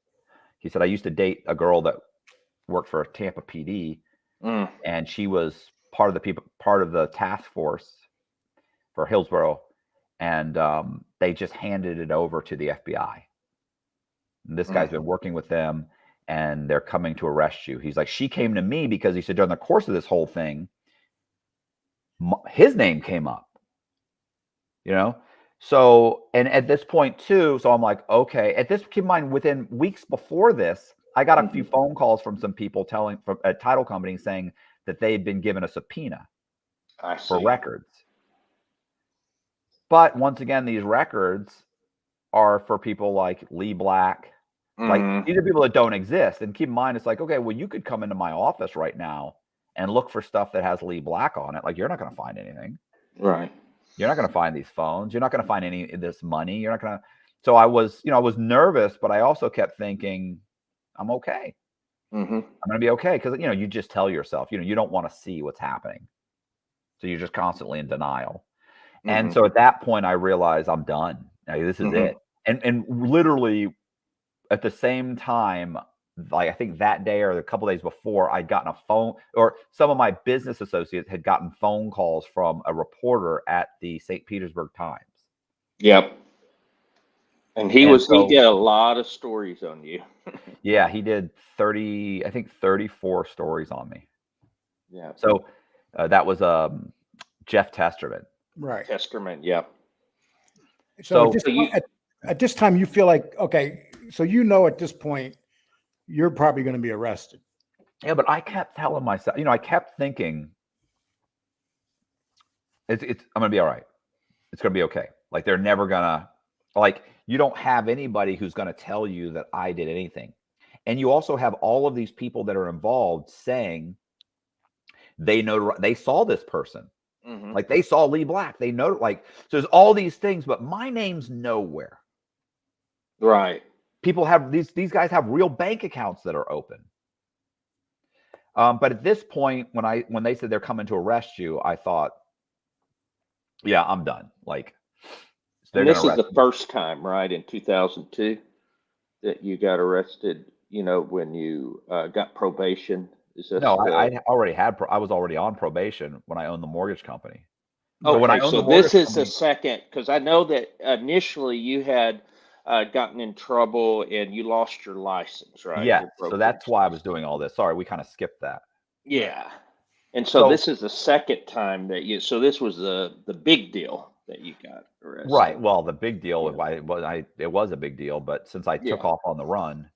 He said, I used to date a girl that worked for Tampa PD, and she was part of the task force for Hillsborough, and they just handed it over to the FBI. And this guy's been working with them, and they're coming to arrest you. He's like, she came to me because he said during the course of this whole thing, his name came up, you know? So, and at this point too, so I'm like, okay, keep in mind, within weeks before this, I got a few phone calls from some people from a title company saying that they'd been given a subpoena for records. But once again, these records are for people like Lee Black. Like, these are people that don't exist. And keep in mind, it's like, okay, well, you could come into my office right now and look for stuff that has Lee Black on it. Like, you're not going to find anything. Right. You're not going to find these phones. You're not going to find any of this money. You're not going to. So I was nervous, but I also kept thinking, I'm okay. I'm going to be okay. Because, you know, you just tell yourself, you know, you don't want to see what's happening. So you're just constantly in denial. And so at that point, I realized I'm done. Like, this is it. And literally at the same time, like I think that day or a couple days before, I'd gotten a phone, or some of my business associates had gotten phone calls from a reporter at the St. Petersburg Times. Yep. And he did a lot of stories on you. Yeah, he did 34 stories on me. Yeah. So that was Jeff Testerman. Right. Testerman, yeah. So at this time, you feel like, okay, so you know at this point, you're probably going to be arrested. Yeah, but I kept telling myself, you know, I kept thinking, I'm going to be all right. It's going to be okay. Like, they're never going to, like, you don't have anybody who's going to tell you that I did anything. And you also have all of these people that are involved saying they saw this person. Like, they saw Lee Black. They know, like, so there's all these things, but my name's nowhere. Right. People have these guys have real bank accounts that are open. But at this point, when they said they're coming to arrest you, I thought, yeah, I'm done. Like, And this is the first time, right, in 2002 that you got arrested, when you got probation? Is this No, I already had. I was already on probation when I owned the mortgage company. Okay, So when I owned the so this mortgage is the company, second, because I know that initially you had gotten in trouble and you lost your license, right? yeah. Your So that's brokerage why I was license. doing all this. Sorry, we kind of skipped that. Yeah. And so So this is the second time that so this was the big deal that you got arrested. right. Well, the big deal, Yeah. it was a big deal, but since I took Yeah. off on the run,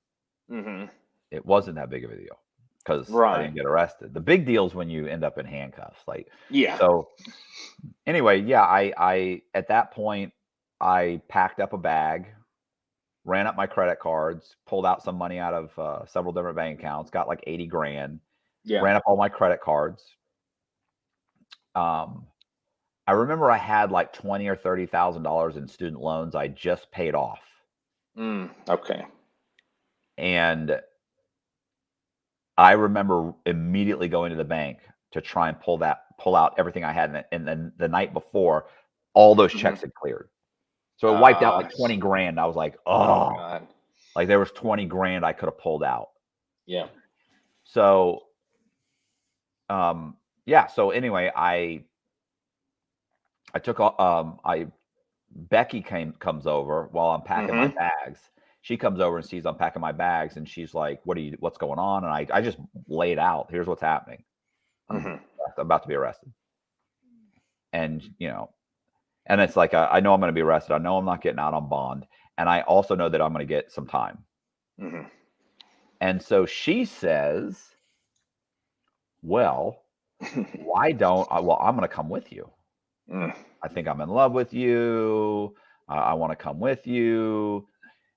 Mm-hmm. it wasn't that big of a deal because I Right. didn't get arrested. The big deal is when you end up in handcuffs. Yeah. So anyway, yeah, I at that point I packed up a bag, ran up my credit cards, pulled out some money out of several different bank accounts, got like 80 grand, Yeah. ran up all my credit cards. I remember I had like $20,000 or $30,000 in student loans I just paid off. Okay. And I remember immediately going to the bank to try and pull out everything I had. And then the night before, all those checks had cleared. So it wiped out like 20 grand. I was like, oh, God. like there was 20 grand I could have pulled out. Yeah. So, yeah. So anyway, I took, Becky comes over while I'm packing my bags. She comes over and sees I'm packing my bags, and she's like, what's going on? And I just lay it out. Here's what's happening. I'm about to be arrested. And, and it's like, I know I'm going to be arrested. I know I'm not getting out on bond. And I also know that I'm going to get some time. And so she says, well, why don't I? Well, I'm going to come with you. I think I'm in love with you. I want to come with you.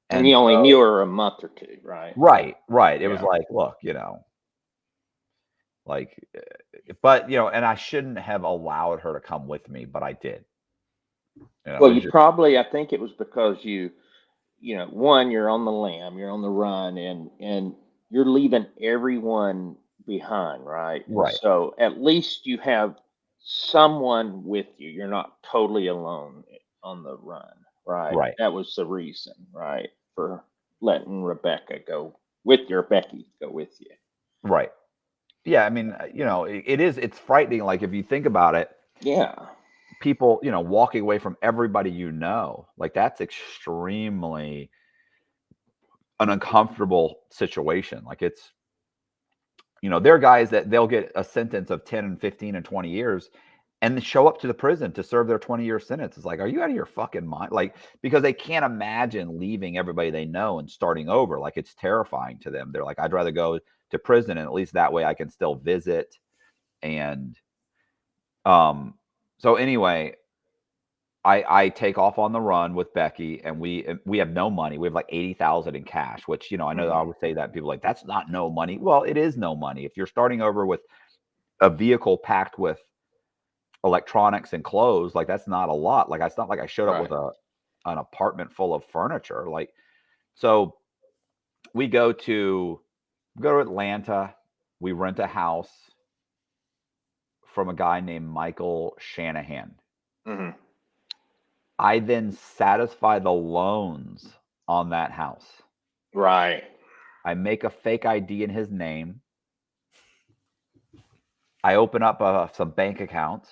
And you only knew her a month or two, right? Right. It was like, look, but, and I shouldn't have allowed her to come with me, but I did. Well, I think it was because one, you're on the lam, you're on the run, and you're leaving everyone behind, right? Right. So at least you have someone with you. You're not totally alone on the run, right? Right. That was the reason, right, for letting Becky go with you. Right. Yeah. I mean, it's frightening. Like if you think about it, yeah, people, walking away from everybody, like that's extremely an uncomfortable situation. Like it's, there are guys that they'll get a sentence of 10 and 15 and 20 years and show up to the prison to serve their 20-year sentence. It's like, are you out of your fucking mind? Like, because they can't imagine leaving everybody they know and starting over. Like it's terrifying to them. They're like, I'd rather go to prison, and at least that way I can still visit. And so anyway, I take off on the run with Becky, and we have no money. We have like 80,000 in cash, which, I know I would say that people are like, that's not no money. Well, it is no money. If you're starting over with a vehicle packed with electronics and clothes, like that's not a lot. Like it's not like I showed up with an apartment full of furniture. Like, so we go to Atlanta. We rent a house from a guy named Michael Shanahan. I then satisfy the loans on that house. Right. I make a fake ID in his name. I open up some bank accounts.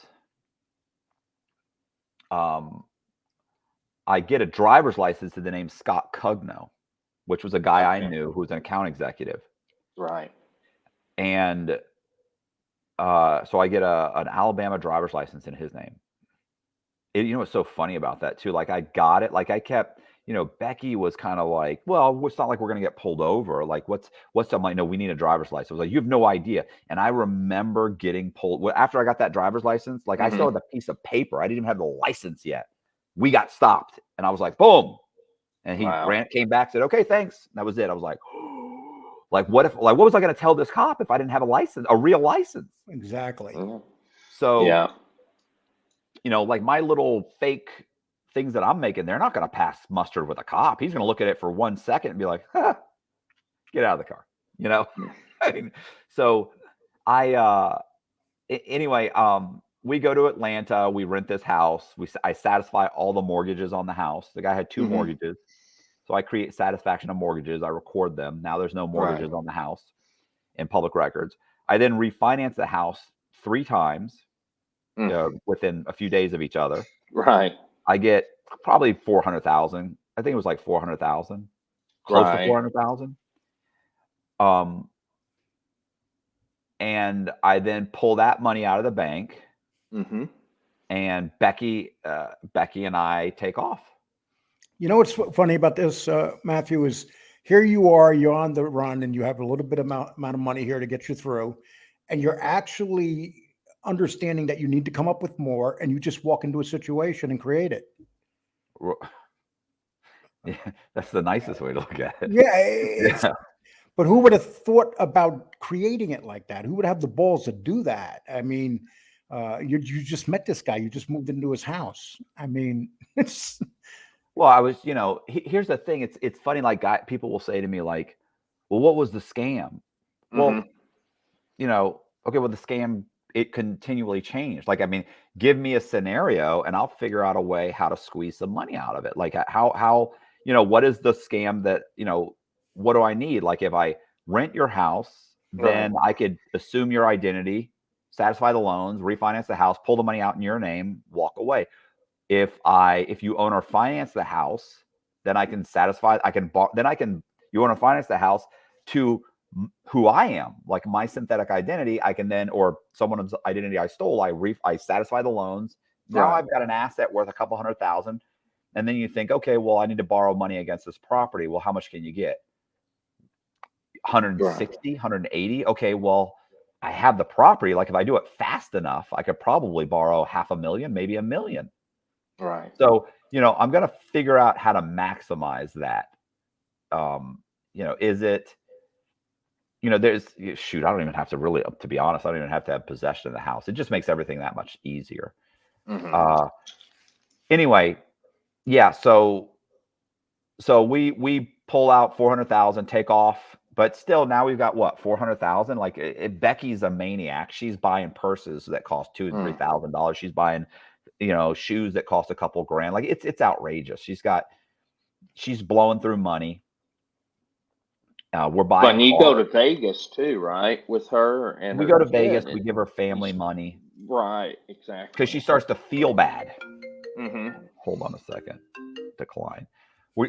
I get a driver's license to the name Scott Cugno, which was a guy I knew who was an account executive. Right. And so I get an Alabama driver's license in his name. What's so funny about that too? Like I got it. Like I kept, Becky was kind of like, well, it's not like we're going to get pulled over. Like what's I'm like, no, we need a driver's license. I was like, you have no idea. And I remember getting pulled after I got that driver's license. Like I still had the piece of paper. I didn't even have the license yet. We got stopped, and I was like, boom. And he came back, said, okay, thanks. And that was it. I was like, like, what was I going to tell this cop if I didn't have a real license? Exactly. So, like my little fake things that I'm making, they're not going to pass muster with a cop. He's going to look at it for 1 second and be like, get out of the car. I mean, so anyway, we go to Atlanta. We rent this house. I satisfy all the mortgages on the house. The guy had 2 mortgages. So I create satisfaction of mortgages. I record them. Now there's no mortgages on the house in public records. I then refinance the house 3 times within a few days of each other. Right. I get probably 400,000. I think it was like 400,000, close to 400,000. And I then pull that money out of the bank, and Becky and I take off. You know what's funny about this, Matthew, is here you are, you're on the run, and you have a little bit amount of money here to get you through, and you're actually understanding that you need to come up with more, and you just walk into a situation and create it. Yeah, that's the nicest way to look at it. Yeah. But who would have thought about creating it like that? Who would have the balls to do that? I mean, you just met this guy. You just moved into his house. I mean, it's... Well, I was, here's the thing. It's funny. Like, people will say to me, like, well, what was the scam? Well, okay, well, the scam, it continually changed. Like, I mean, give me a scenario and I'll figure out a way how to squeeze some money out of it. Like, how what is the scam that, what do I need? Like, if I rent your house, then I could assume your identity, satisfy the loans, refinance the house, pull the money out in your name, walk away. If you own or finance the house, then I can satisfy, you own or finance the house to who I am, like my synthetic identity. I can then, or someone's identity I stole, I satisfy the loans. Now I've got an asset worth a couple $100,000. And then you think, okay, well, I need to borrow money against this property. Well, how much can you get? 160, 180. Okay, well, I have the property. Like, if I do it fast enough, I could probably borrow $500,000, maybe $1 million. Right. So, I'm going to figure out how to maximize that. Is it, there's, shoot, I don't even have to really, to be honest, I don't even have to have possession of the house. It just makes everything that much easier. Anyway, yeah. So we pull out 400,000, take off, but still now we've got what, 400,000. Like, Becky's a maniac. She's buying purses that cost $2,000 and $3,000. She's buying, shoes that cost a couple grand. Like, it's outrageous. She's blowing through money. We're buying. But you go to Vegas too, right? With her, and we go to Vegas. We give her family money. Right, exactly. Because she starts to feel bad. Hold on a second. Decline.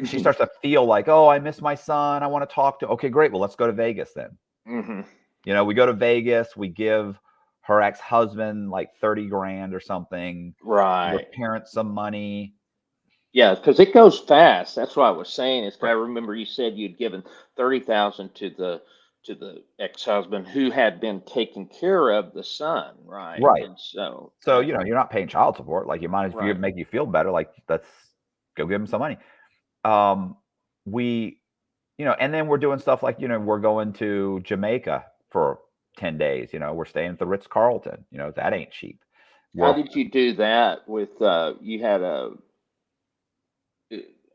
She starts to feel like, oh, I miss my son. I want to talk to. Okay, great. Well, let's go to Vegas then. We go to Vegas. We give her ex-husband like 30 grand or something. Right. Her parents some money. Yeah, because it goes fast. That's what I was saying. Is I remember you said you'd given 30,000 to the ex-husband who had been taking care of the son, right? Right. And so you're not paying child support. Like, you might, if you make you feel better, like, let's go give him some money. We, and then we're doing stuff like, we're going to Jamaica for 10 days. We're staying at the Ritz-Carlton. That ain't cheap. How did you do that with, you had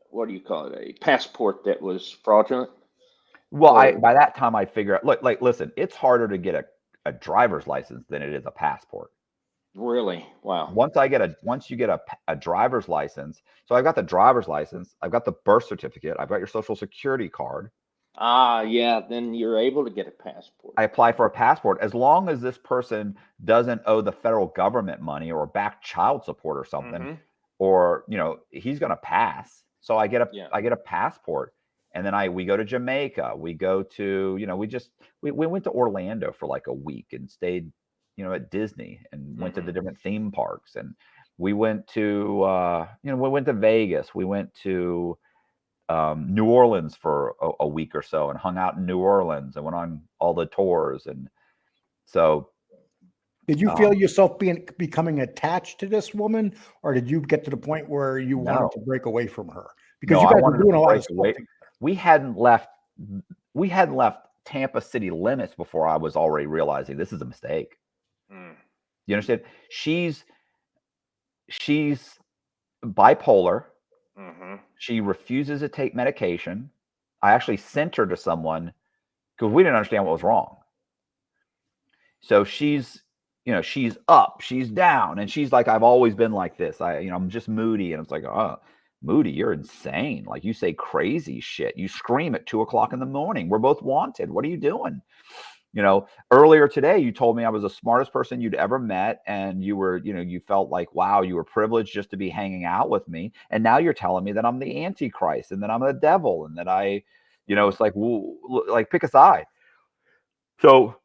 what do you call it? A passport that was fraudulent? Well, by that time I figure out, look, like, listen, it's harder to get a driver's license than it is a passport. Really? Wow. Once you get a driver's license, so I've got the driver's license, I've got the birth certificate, I've got your social security card. Yeah, then you're able to get a passport. I apply for a passport as long as this person doesn't owe the federal government money or back child support or something, or he's going to pass. So I get a passport, and then we go to Jamaica. We go to we went to Orlando for like a week and stayed at Disney and went to the different theme parks, and we went to we went to Vegas. We went to New Orleans for a week or so and hung out in New Orleans and went on all the tours. And so, did you feel yourself becoming attached to this woman, or did you get to the point where you wanted to break away from her? Because you guys were doing a lot of stuff together. We hadn't left Tampa city limits before I was already realizing this is a mistake. You understand? She's bipolar. She refuses to take medication. I actually sent her to someone because we didn't understand what was wrong. So she's she's up, she's down, and she's like, I've always been like this. I'm just moody. And it's like, Moody, you're insane. Like, you say crazy shit. You scream at 2:00 in the morning. We're both wanted. What are you doing? Earlier today, you told me I was the smartest person you'd ever met. And you were, you felt like, wow, you were privileged just to be hanging out with me. And now you're telling me that I'm the Antichrist and that I'm the devil and that it's like, well, like, pick a side. So,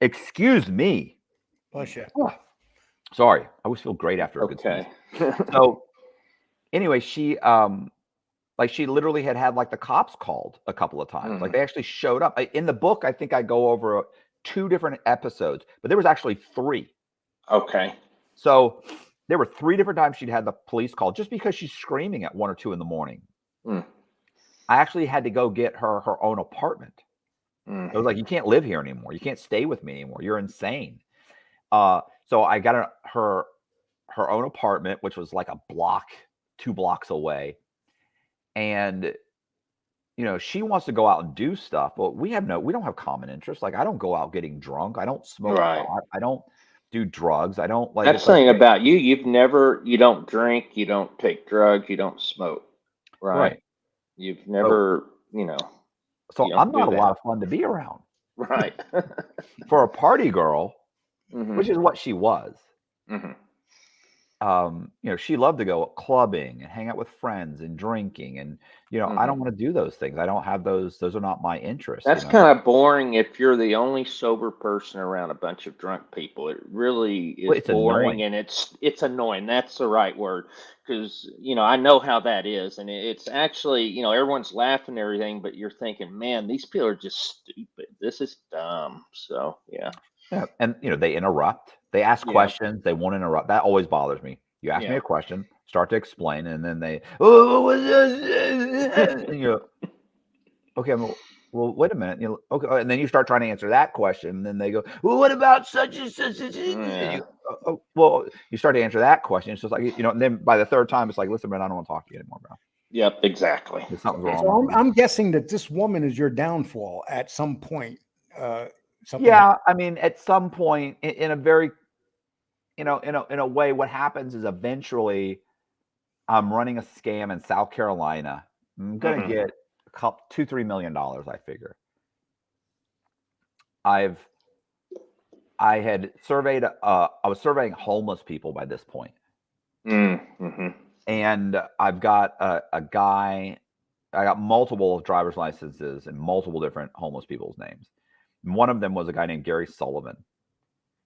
excuse me. Bless you. Sorry. I always feel great after a good sneeze. So anyway, she literally had like the cops called a couple of times. Like, they actually showed up. In the book, I think I go over 2 different episodes, but there was actually 3. Okay. So there were 3 different times she'd had the police call just because she's screaming at 1 or 2 in the morning. I actually had to go get her own apartment. I was like, you can't live here anymore. You can't stay with me anymore. You're insane. So I got her own apartment, which was like a block, 2 blocks away. And, she wants to go out and do stuff, but we don't have common interests. Like, I don't go out getting drunk. I don't smoke pot. I don't do drugs. I don't like. That's something about you. You don't drink, you don't take drugs, you don't smoke. Right. You've never, So I'm not a lot of fun to be around. Right. For a party girl, which is what she was. She loved to go clubbing and hang out with friends and drinking. And, I don't want to do those things. I don't have those. Those are not my interests. That's kind of boring if you're the only sober person around a bunch of drunk people. It really is it's boring, annoying. and it's annoying. That's the right word. Because, I know how that is. And it's actually, everyone's laughing and everything, but you're thinking, man, these people are just stupid. This is dumb. So, yeah. Yeah. And, they interrupt. They ask questions. They won't interrupt. That always bothers me. You ask me a question, start to explain, and then they, and you go, okay, well, wait a minute. Okay. And then you start trying to answer that question. And then they go, well, what about such and such? And you, well, you start to answer that question. It's just like, and then by the 3rd time, it's like, listen, man, I don't want to talk to you anymore, bro. Yep, exactly. Something's wrong. So I'm guessing that this woman is your downfall at some point. Yeah. I mean, at some point in a very, in a way, what happens is eventually I'm running a scam in South Carolina. I'm going to get $2-3 million, I figure. I had surveyed, I was surveying homeless people by this point. And I've got a guy, I got multiple driver's licenses and multiple different homeless people's names. And one of them was a guy named Gary Sullivan.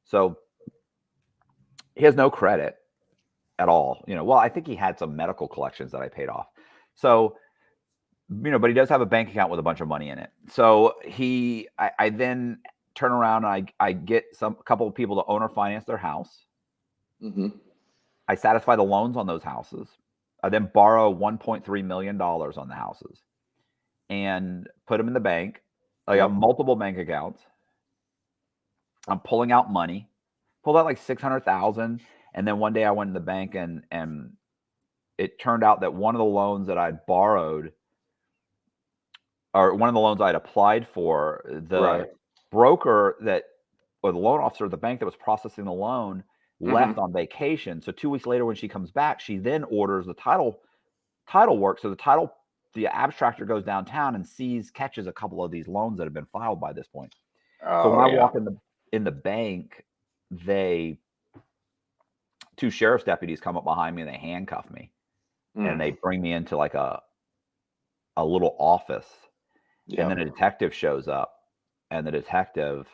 So he has no credit at all. Well, I think he had some medical collections that I paid off. So, but he does have a bank account with a bunch of money in it. So I then turn around and I get a couple of people to owner finance their house. I satisfy the loans on those houses. I then borrow $1.3 million on the houses and put them in the bank. I got multiple bank accounts. I'm pulling out money, pulled out like $600,000. And then one day I went in the bank and it turned out that one of the loans that I'd borrowed, or one of the loans I'd applied for, the broker or the loan officer at the bank that was processing the loan left on vacation. So 2 weeks later, when she comes back, she then orders the title work. So the abstractor goes downtown and catches a couple of these loans that have been filed by this point. So when I walk in the bank, 2 sheriff's deputies come up behind me and they handcuff me and they bring me into like a little office. And then a detective shows up, and the detective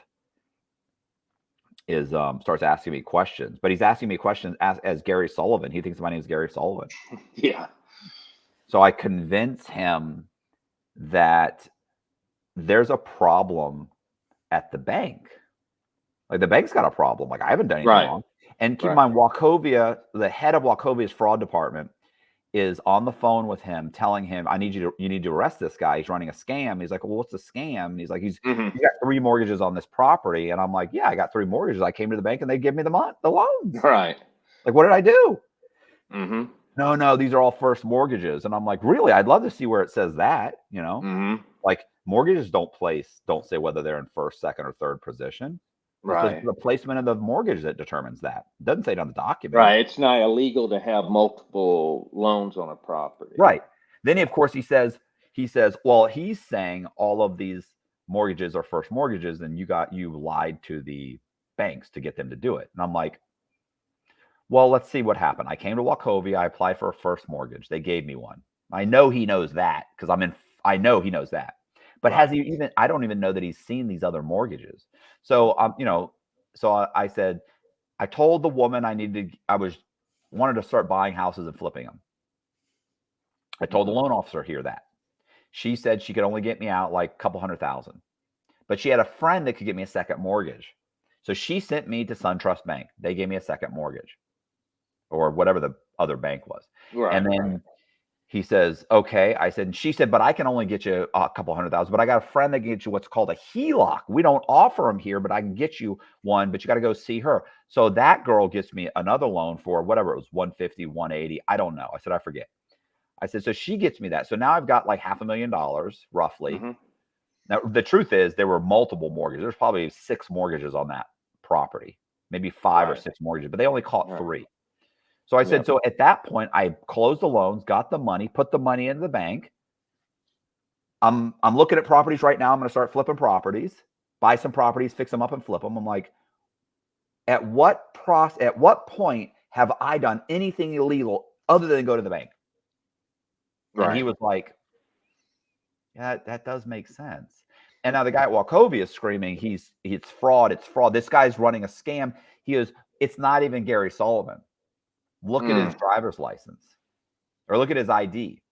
starts asking me questions, but he's asking me questions as Gary Sullivan. He thinks my name is Gary Sullivan. Yeah. So I convince him that there's a problem at the bank. Like, the bank's got a problem. Like, I haven't done anything wrong. And keep in mind, Wachovia, the head of Wachovia's fraud department, is on the phone with him, telling him, you need to arrest this guy. He's running a scam. He's like, well, what's the scam? And he's like, you got 3 mortgages on this property. And I'm like, yeah, I got 3 mortgages. I came to the bank and they give me the loans. Right. Like, what did I do? No, these are all first mortgages. And I'm like, really? I'd love to see where it says that, Like, Mortgages don't say whether they're in first, second, or third position. It's Right. the placement of the mortgage that determines that. It doesn't say it on the document. Right. It's not illegal to have multiple loans on a property. Right. Then, of course, he says, well, he's saying all of these mortgages are first mortgages, and you lied to the banks to get them to do it. And I'm like, well, let's see what happened. I came to Wachovia. I applied for a first mortgage. They gave me one. I know he knows that because I know he knows that. But Right. has he even? I don't even know that he's seen these other mortgages. So I said, I told the woman I wanted to start buying houses and flipping them. I told the loan officer here that. She said she could only get me out like a couple $100,000. But she had a friend that could get me a second mortgage. So she sent me to SunTrust Bank. They gave me a second mortgage or whatever the other bank was. Right. And then he says, okay. I said, and she said, but I can only get you a couple $100,000. But I got a friend that can get you what's called a HELOC. We don't offer them here, but I can get you one, but you got to go see her. So that girl gets me another loan for whatever it was, 150, 180. I don't know. I said, I forget. I said, so she gets me that. So now I've got like $500,000 roughly. Mm-hmm. Now, the truth is there were multiple mortgages. There's probably 6 mortgages on that property, maybe 5 or 6 mortgages, but they only caught 3. So I said, so at that point, I closed the loans, got the money, put the money into the bank. I'm looking at properties right now. I'm going to start flipping properties, buy some properties, fix them up and flip them. I'm like, at what point have I done anything illegal other than go to the bank? Right. And he was like, yeah, that does make sense. And now the guy at Wachovia is screaming, it's fraud. It's fraud. This guy's running a scam. He goes, it's not even Gary Sullivan. Look at his driver's license or look at his ID.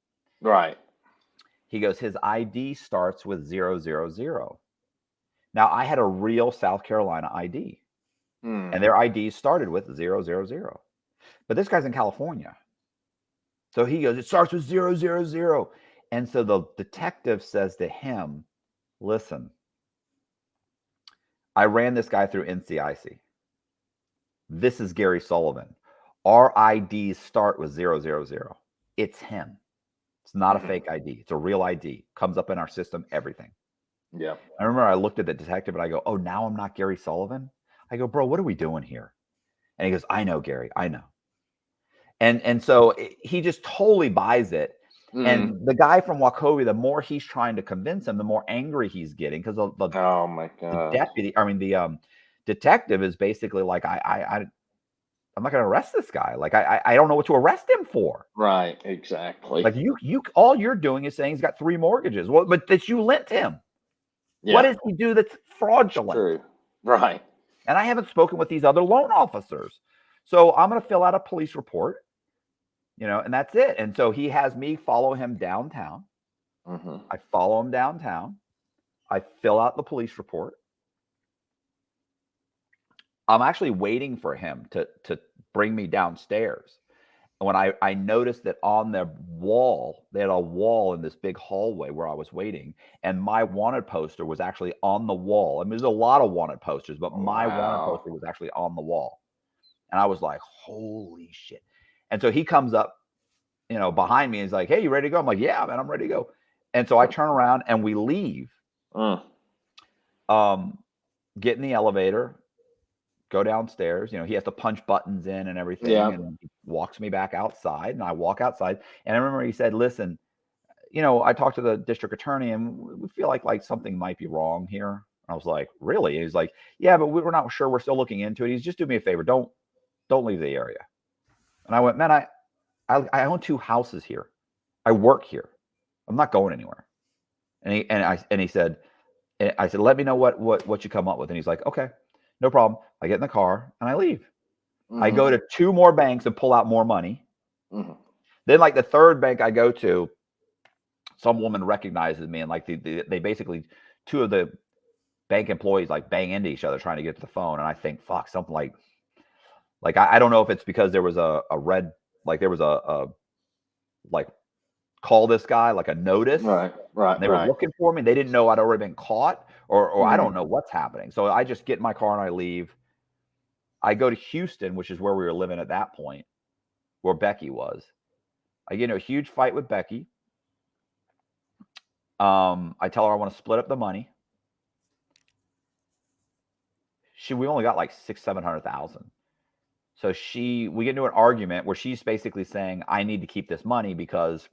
Right. He goes, his ID starts with 000. Now I had a real South Carolina ID and their ID started with 000. But this guy's in California. So he goes, it starts with 000. And so the detective says to him, listen, I ran this guy through NCIC. This is Gary Sullivan. Our IDs start with 000. It's him. It's not a fake ID. It's a real ID. Comes up in our system, everything. Yeah. I remember I looked at the detective and I go, oh, now I'm not Gary Sullivan? I go, bro, what are we doing here? And he goes, I know, Gary. I know. And so he just totally buys it. And the guy from Wachovia, the more he's trying to convince him, the more angry he's getting because oh my God, the detective is basically like, I'm not going to arrest this guy. Like, I don't know what to arrest him for. Right. Exactly. Like all you're doing is saying he's got 3 mortgages. Well, but that you lent him. Yeah. What does he do that's fraudulent? True. Right. And I haven't spoken with these other loan officers. So I'm going to fill out a police report, and that's it. And so he has me follow him downtown. I follow him downtown. I fill out the police report. I'm actually waiting for him to bring me downstairs. And when I noticed that on the wall, they had a wall in this big hallway where I was waiting, and my wanted poster was actually on the wall. I mean, there's a lot of wanted posters, but my wanted poster was actually on the wall. And I was like, holy shit. And so he comes up, behind me and he's like, hey, you ready to go? I'm like, yeah, man, I'm ready to go. And so I turn around and we leave. Get in the elevator, go downstairs. He has to punch buttons in and everything. Yeah. And he walks me back outside, and I walk outside. And I remember he said, listen, I talked to the district attorney and we feel like something might be wrong here. I was like, really? And he's like, yeah, but we're not sure. We're still looking into it. He's just do me a favor. Don't leave the area. And I went, man, I own 2 houses here. I work here. I'm not going anywhere. And he said, I said, let me know what you come up with. And he's like, okay, no problem. I get in the car and I leave. I go to 2 more banks and pull out more money. Then like the 3rd bank I go to, some woman recognizes me, and like they basically 2 of the bank employees like bang into each other trying to get to the phone. And I think, fuck, something like I don't know if it's because there was a red, like there was a like call this guy, like a notice. Right. They were looking for me. They didn't know I'd already been caught, or I don't know what's happening. So I just get in my car and I leave. I go to Houston, which is where we were living at that point, where Becky was. I get in a huge fight with Becky. I tell her I want to split up the money. We only got like 600,000-700,000. So we get into an argument where she's basically saying, I need to keep this money because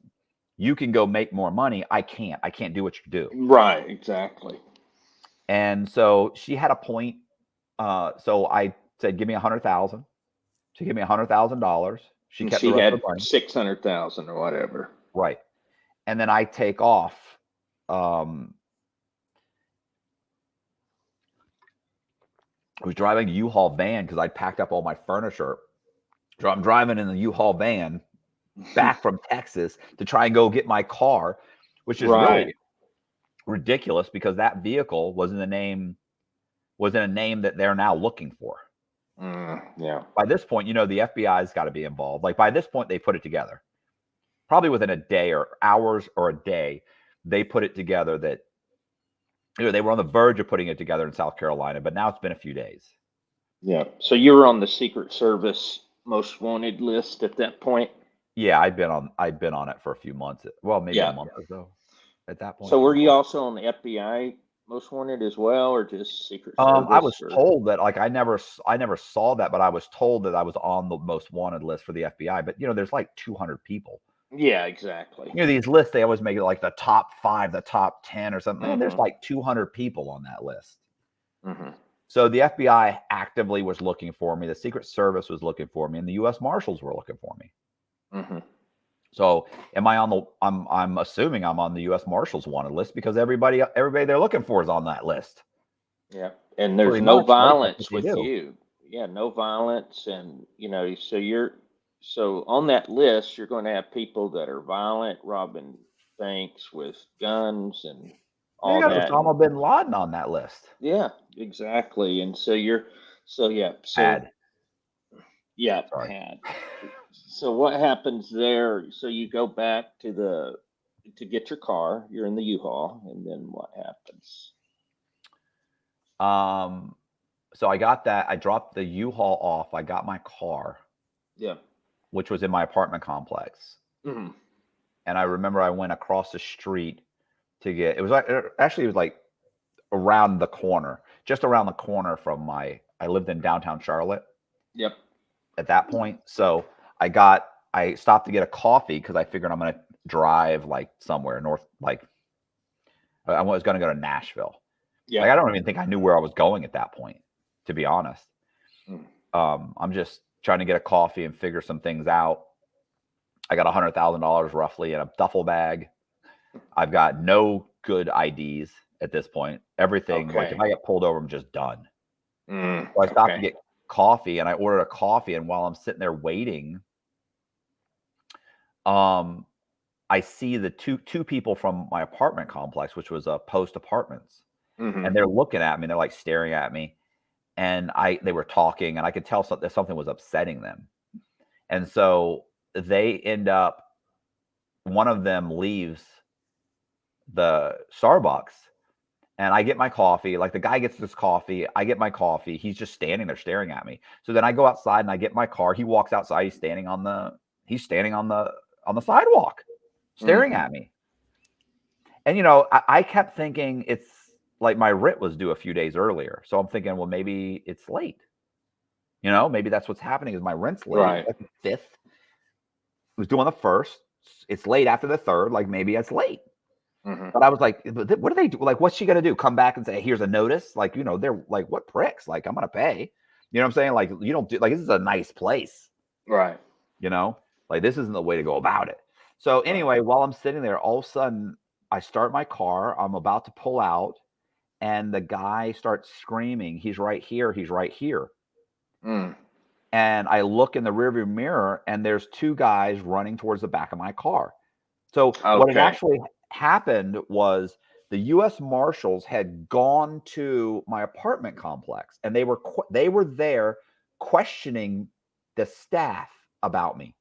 you can go make more money. I can't do what you do. Right. Exactly. And so she had a point. So I said, give me 100,000. She gave me $100,000. She kept the She rest had of the money. 600,000 or whatever. Right. And then I take off. I was driving a U-Haul van because I packed up all my furniture. So I'm driving in the U-Haul van back from Texas to try and go get my car, which is really ridiculous because that vehicle was in a name that they're now looking for. Yeah. By this point, the FBI's got to be involved. Like by this point, they put it together. Probably within a day or hours or a day, they put it together that they were on the verge of putting it together in South Carolina, but now it's been a few days. Yeah. So you were on the Secret Service most wanted list at that point? Yeah, I'd been on it for a few months. Well, maybe a month or so at that point. So were you also on the FBI most wanted as well, or just Secret Service? I was told that, like, I never saw that, but I was told that I was on the most wanted list for the FBI. But there's like 200 people. Yeah, exactly. These lists, they always make it like the top 5, the top 10 or something. Man, there's like 200 people on that list. So the FBI actively was looking for me. The Secret Service was looking for me, and the U.S. Marshals were looking for me. So I'm assuming I'm on the U.S. Marshals wanted list because everybody they're looking for is on that list. Yeah. And there's no violence with you. Yeah, no violence. And, so on that list, you're going to have people that are violent, robbing banks with guns and all that. Osama bin Laden on that list. Yeah, exactly. And so Bad. Yeah, bad. So what happens there? So you go back to get your car. You're in the U-Haul, and then what happens? So I got that. I dropped the U-Haul off. I got my car. Yeah. Which was in my apartment complex. And I remember I went across the street to get. It was like around the corner, just around the corner from I lived in downtown Charlotte. Yep. At that point, so I stopped to get a coffee because I figured I'm going to drive like somewhere north, like I was going to go to Nashville. Yeah. Like I don't even think I knew where I was going at that point, to be honest. I'm just trying to get a coffee and figure some things out. I got $100,000 roughly in a duffel bag. I've got no good IDs at this point. Everything, like if I get pulled over, I'm just done. So I stopped to get coffee, and I ordered a coffee. And while I'm sitting there waiting, I see the two people from my apartment complex, which was Post Apartments, and they're looking at me. They're like staring at me, and they were talking, and I could tell that something was upsetting them. And so they end up. One of them leaves the Starbucks, and I get my coffee. Like the guy gets this coffee, I get my coffee. He's just standing there staring at me. So then I go outside and I get my car. He walks outside. He's standing on the sidewalk, staring at me. And I kept thinking it's like my writ was due a few days earlier. So I'm thinking, well, maybe it's late. Maybe that's what's happening is my rent's late. Right. Like the 5th. It was due on the 1st. It's late after the 3rd. Like maybe it's late. But I was like, what do they do? Like, what's she going to do? Come back and say, here's a notice? Like, they're like, what pricks? Like, I'm going to pay. You know what I'm saying? Like, you don't do, like, this is a nice place. Right. Like, this isn't the way to go about it. So anyway, while I'm sitting there, all of a sudden, I start my car. I'm about to pull out. And the guy starts screaming, he's right here. He's right here. And I look in the rearview mirror, and there's 2 guys running towards the back of my car. So what had actually happened was the U.S. Marshals had gone to my apartment complex, and they were there questioning the staff about me.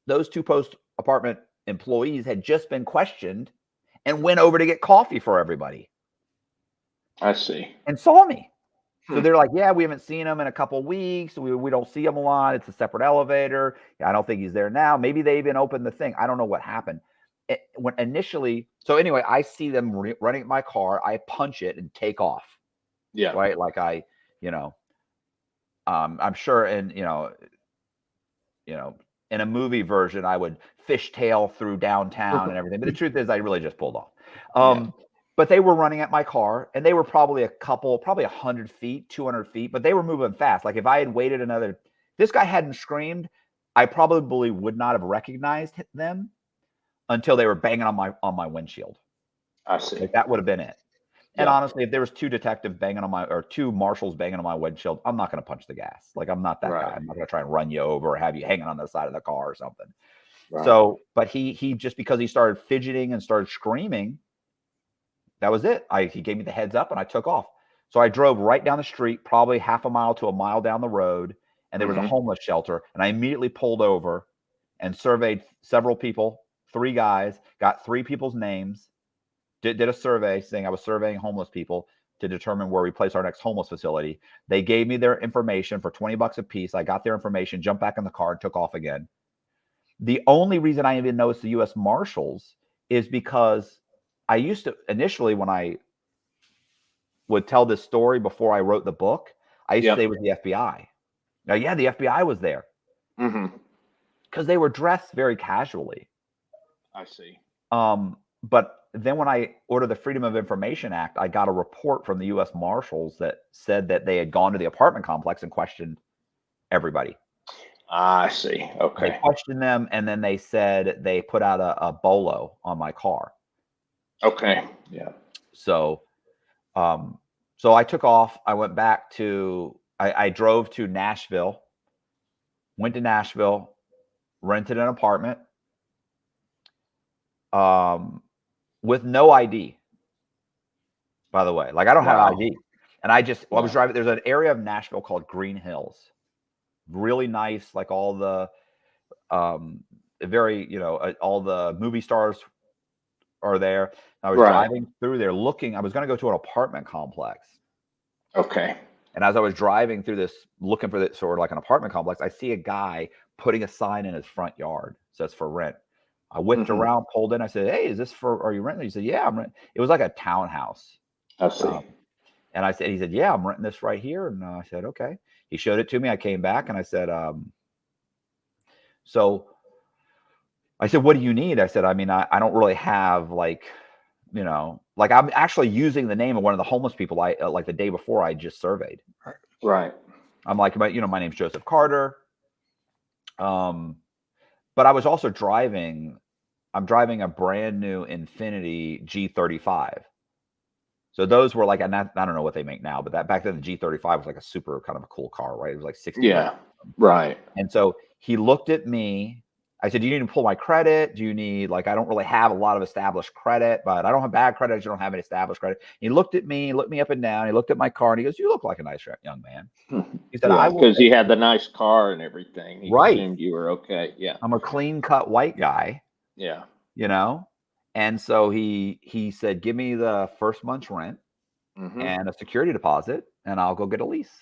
Those 2 Post Apartment employees had just been questioned and went over to get coffee for everybody. I see. And saw me. So they're like, yeah, we haven't seen him in a couple of weeks. We don't see him a lot. It's a separate elevator. I don't think he's there now. Maybe they even opened the thing. I don't know what happened. when initially, so anyway, I see them running at my car. I punch it and take off. Yeah. Right. Like I'm sure in a movie version, I would fishtail through downtown and everything. But the truth is, I really just pulled off. But they were running at my car, and they were probably probably 100 feet, 200 feet, but they were moving fast. Like if I had waited this guy hadn't screamed, I probably would not have recognized them until they were banging on my windshield. I see. Like that would have been it. And Yeah. honestly, if there was two detectives banging on or two marshals banging on my windshield, I'm not going to punch the gas. Like I'm not that guy. I'm not going to try and run you over or have you hanging on the side of the car or something. Right. So, but he just because he started fidgeting and started screaming, that was it. He gave me the heads up and I took off. So I drove right down the street, probably half a mile to a mile down the road, and there was a homeless shelter. And I immediately pulled over and surveyed several people, 3 guys, got 3 people's names. Did a survey saying I was surveying homeless people to determine where we place our next homeless facility. They gave me their information for $20 a piece. I got their information, jumped back in the car, and took off again. The only reason I even noticed the U.S. Marshals is because I used to initially, when I would tell this story before I wrote the book, I used to say it was the FBI. Now, yeah, the FBI was there because they were dressed very casually. I see. But then when I ordered the Freedom of Information Act, I got a report from the U.S. Marshals that said that they had gone to the apartment complex and questioned everybody. I see. Okay. They questioned them, and then they said they put out a bolo on my car. Okay. Yeah. So I took off. I went back to I drove to Nashville, went to Nashville, rented an apartment. With no ID, by the way. Like I don't have ID. And I was driving. There's an area of Nashville called Green Hills. Really nice, like all the all the movie stars are there. I was driving through there I was going to go to an apartment complex. Okay. And as I was driving through this, looking for this sort of like an apartment complex, I see a guy putting a sign in his front yard. It says for rent. I whipped around, pulled in. I said, "Hey, are you renting?" He said, "Yeah, I'm renting." It was like a townhouse. I see. And he said, "Yeah, I'm renting this right here." And I said, "Okay." He showed it to me. I came back and I said, "What do you need?" I said, "I mean, I don't really have like I'm actually using the name of one of the homeless people like the day before I just surveyed." Right. I'm like, my name's Joseph Carter. But I was also I'm driving a brand new Infiniti G35. So those were like, I don't know what they make now, but that back then the G35 was like a super kind of a cool car, right? It was like 60. Yeah. Right. And so he looked at me. I said, "Do you need to pull my credit? Do you need, I don't really have a lot of established credit, but I don't have bad credit. You don't have any established credit." He looked at me, looked me up and down. He looked at my car and he goes, "You look like a nice young man." He said, "I will." Because you had the nice car and everything. He assumed you were okay. Yeah. I'm a clean cut white guy. Yeah. And so he said, "Give me the first month's rent and a security deposit, and I'll go get a lease."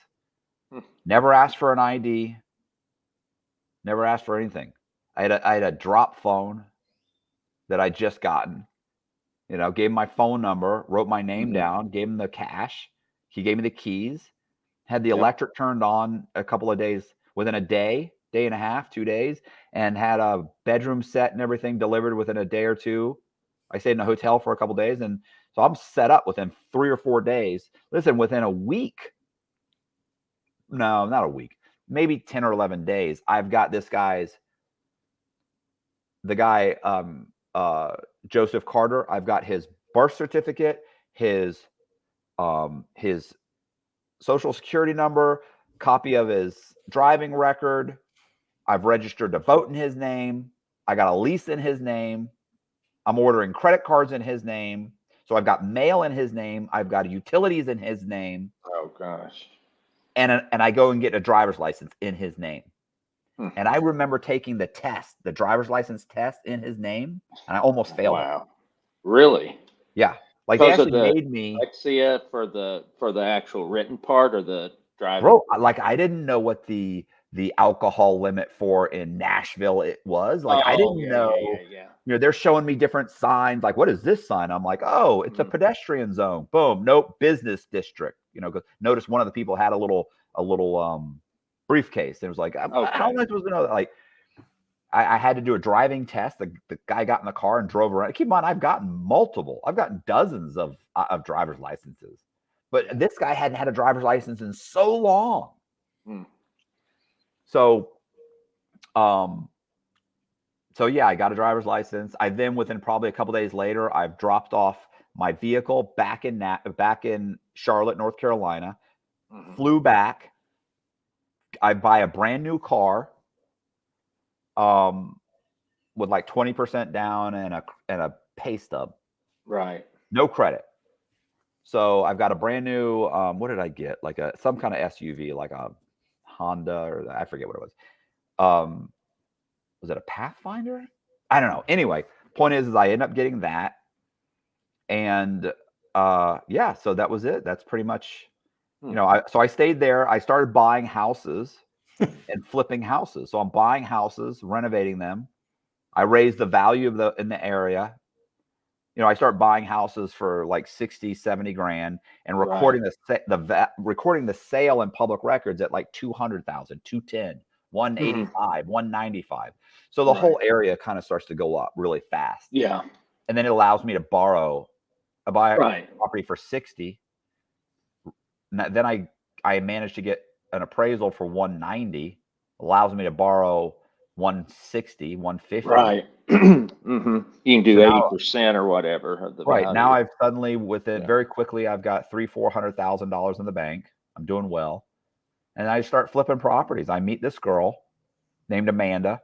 Never asked for an ID. Never asked for anything. I had a drop phone that I just gotten. Gave him my phone number, wrote my name down, gave him the cash. He gave me the keys. Had the electric turned on a couple of days, within a day and a half, 2 days, and had a bedroom set and everything delivered within a day or two. I stayed in a hotel for a couple of days, and so I'm set up within 3 or 4 days. Listen, within a week, no, not a week, maybe 10 or 11 days, I've got the guy, Joseph Carter. I've got his birth certificate, his social security number, copy of his driving record. I've registered to vote in his name. I got a lease in his name. I'm ordering credit cards in his name. So I've got mail in his name. I've got utilities in his name. Oh gosh. And I go and get a driver's license in his name. And I remember taking the driver's license test in his name, and I almost failed. Wow. Really? Yeah. Like they actually made me dyslexia for the actual written part or the driving? Bro, I didn't know what the the alcohol limit for in Nashville it was. Like, I Oh, didn't yeah, know, yeah. they're showing me different signs. Like, what is this sign? I'm like, oh, it's a pedestrian zone. Boom. Nope. Business district, because notice one of the people had a little briefcase. It was like, how am I supposed to know that? Like, I had to do a driving test. The guy got in the car and drove around. Keep in mind, I've gotten dozens of driver's licenses, but this guy hadn't had a driver's license in so long. So, yeah, I got a driver's license. I then, within probably a couple days later, I've dropped off my vehicle back in Charlotte, North Carolina. Flew back. I buy a brand new car, with like 20% down and a pay stub. Right. No credit. So I've got a brand new. What did I get? Like some kind of SUV, like a Honda, or I forget what it was. Was it a Pathfinder? I don't know. Anyway, point is I end up getting that, and yeah. So that was it. That's pretty much, so I stayed there. I started buying houses and flipping houses. So I'm buying houses, renovating them. I raised the value in the area. I start buying houses for like 60, 70 grand and recording recording the sale in public records at like 200,000, 210, 185, 195. So the whole area kind of starts to go up really fast. Yeah. And then it allows me to buy a property for 60. Then I managed to get an appraisal for 190, allows me to borrow 160, 150. Right. You can do 80% or whatever of the value. Now I've suddenly, very quickly, I've got $300,000-$400,000 in the bank. I'm doing well. And I start flipping properties. I meet this girl named Amanda.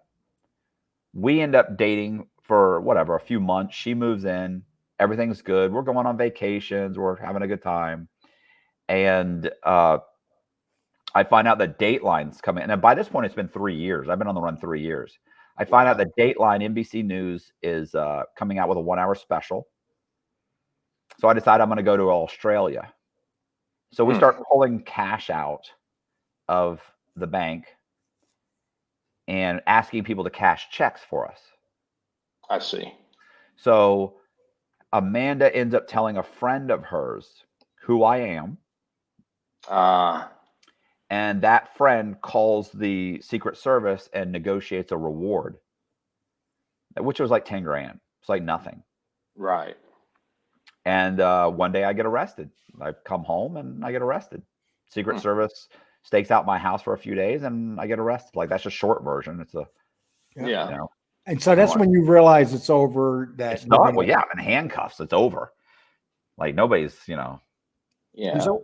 We end up dating for a few months. She moves in. Everything's good. We're going on vacations. We're having a good time. And I find out that Dateline's coming. And by this point, it's been 3 years. I've been on the run 3 years. I find out that Dateline NBC News is coming out with a 1-hour special. So I decide I'm going to go to Australia. So we start pulling cash out of the bank and asking people to cash checks for us. I see. So Amanda ends up telling a friend of hers who I am. And that friend calls the Secret Service and negotiates a reward, which was like 10 grand. It's like nothing. Right. And one day I get arrested. I come home and I get arrested. Secret Service stakes out my house for a few days and I get arrested. Like, that's a short version. It's And so that's when you realize it's over. It's not. Well, yeah, I'm in handcuffs. It's over. Like, nobody's, Yeah. So,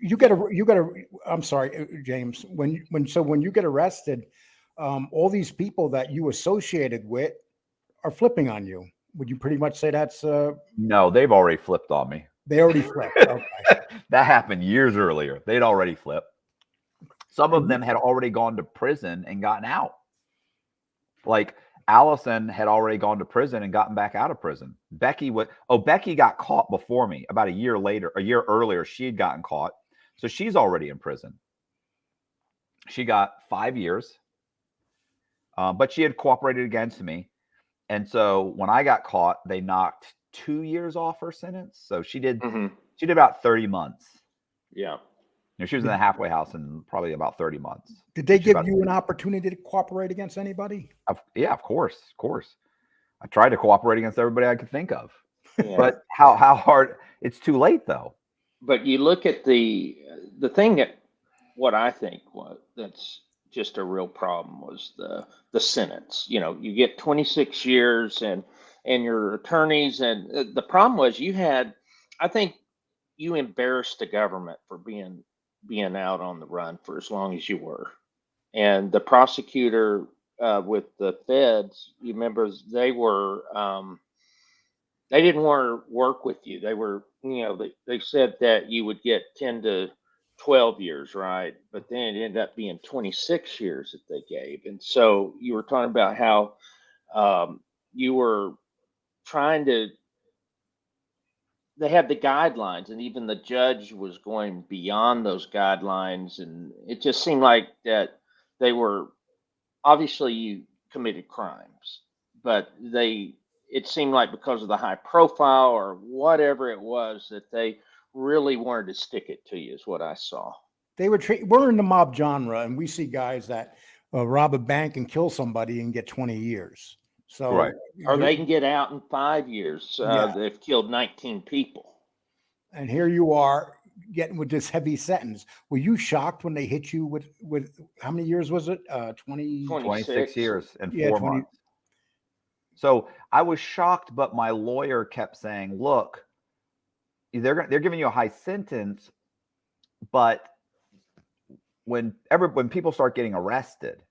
you get a. I'm sorry, James. When you get arrested, all these people that you associated with are flipping on you. Would you pretty much say that's? No, they've already flipped on me. They already flipped. Okay. That happened years earlier. They'd already flipped. Some of them had already gone to prison and gotten out. Like, Allison had already gone to prison and gotten back out of prison. Becky got caught before me. About a year earlier, she had gotten caught. So she's already in prison. She got 5 years, but she had cooperated against me. And so when I got caught, they knocked 2 years off her sentence. So she did about 30 months. Yeah. She was in the halfway house in probably about 30 months. Did they give you an opportunity to cooperate against anybody? Yeah, of course. I tried to cooperate against everybody I could think of. Yeah. But how hard? It's too late, though. But you look at the thing that what I think that's just a real problem was the sentence. You get 26 years and your attorneys, and the problem was I think you embarrassed the government for being out on the run for as long as you were. And the prosecutor with the feds, you remember, they didn't want to work with you. They were, they said that you would get 10 to 12 years, right? But then it ended up being 26 years that they gave. And so you were talking about how you were trying to they had the guidelines, and even the judge was going beyond those guidelines, and it just seemed like that they were obviously you committed crimes, but it seemed like because of the high profile or whatever it was that they really wanted to stick it to you is what I saw. We're in the mob genre, and we see guys that rob a bank and kill somebody and get 20 years. So, Right. Or they can get out in 5 years. Yeah. They've killed 19 people. And here you are getting with this heavy sentence. Were you shocked when they hit you with how many years was it? 20, 26 years and Yeah, 4 20. months. So I was shocked, but my lawyer kept saying, look, they're giving you a high sentence, but when people start getting arrested,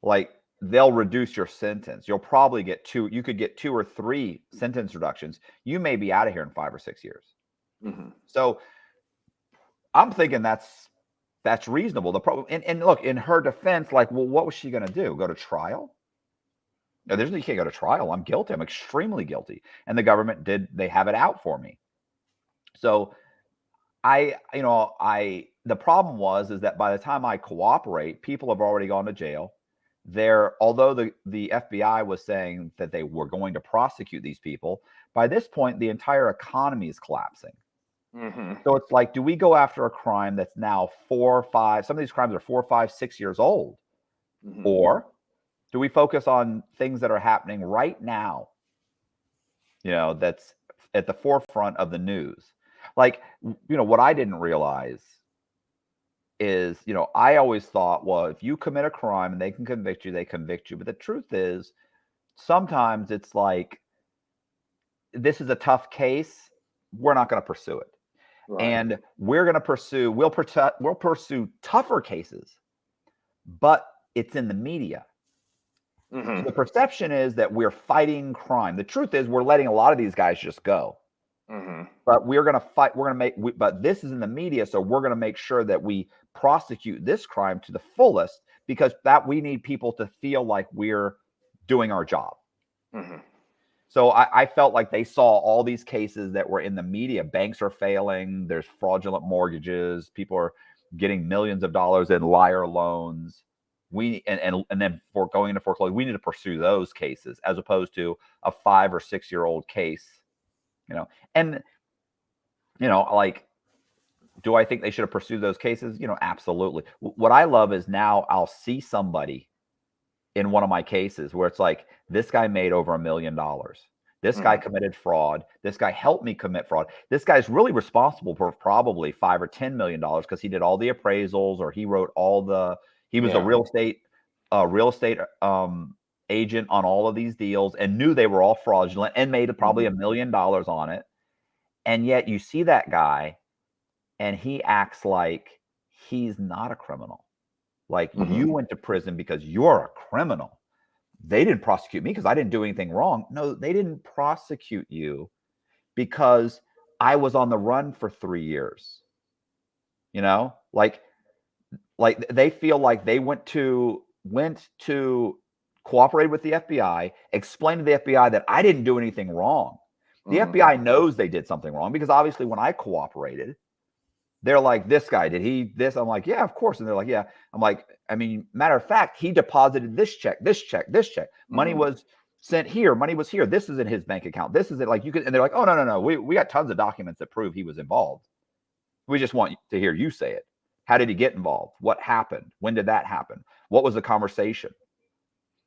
like, they'll reduce your sentence. You'll probably get you could get 2 or 3 sentence reductions. You may be out of here in 5 or 6 years. So I'm thinking that's reasonable. The problem, and look, in her defense, like, well, what was she going to do? Go to trial? No, you can't go to trial. I'm guilty. I'm extremely guilty. And the government they have it out for me. So the problem is that by the time I cooperate, people have already gone to jail. Although the FBI was saying that they were going to prosecute these people, by this point, the entire economy is collapsing. So it's like, do we go after a crime that's now 4 or 5? Some of these crimes are 4, 5, 6 years old. Or do we focus on things that are happening right now? That's at the forefront of the news. Like, what I didn't realize is, I always thought, well, if you commit a crime and they can convict you, they convict you. But the truth is, sometimes it's like, this is a tough case. We're not going to pursue it. Right. And we'll pursue tougher cases, but it's in the media. So the perception is that we're fighting crime. The truth is, we're letting a lot of these guys just go. But we're going to fight. But this is in the media, so we're going to make sure that we prosecute this crime to the fullest, because we need people to feel like we're doing our job. So I felt like they saw all these cases that were in the media. Banks are failing. There's fraudulent mortgages. People are getting millions of dollars in liar loans. And then for going into foreclosure, we need to pursue those cases as opposed to a 5 or 6 year old case. And like, do I think they should have pursued those cases? Absolutely. What I love is now I'll see somebody in one of my cases where it's like, this guy made over $1 million. This guy committed fraud. This guy helped me commit fraud. This guy's really responsible for probably $5 or $10 million because he did all the appraisals, or he wrote he was a real estate agent on all of these deals and knew they were all fraudulent and made probably $1 million on it. And yet you see that guy and he acts like he's not a criminal. Like, you went to prison because you're a criminal. They didn't prosecute me because I didn't do anything wrong. No, they didn't prosecute you because I was on the run for 3 years. Like they feel like they went to cooperate with the FBI, explain to the FBI that I didn't do anything wrong. The FBI knows they did something wrong, because obviously when I cooperated, they're like, this guy, did he this? I'm like, yeah, of course. And they're like, yeah. I'm like, I mean, matter of fact, he deposited this check. Money was sent here. Money was here. This is in his bank account. This is it. Like, you could, and they're like, oh, no. We got tons of documents that prove he was involved. We just want to hear you say it. How did he get involved? What happened? When did that happen? What was the conversation?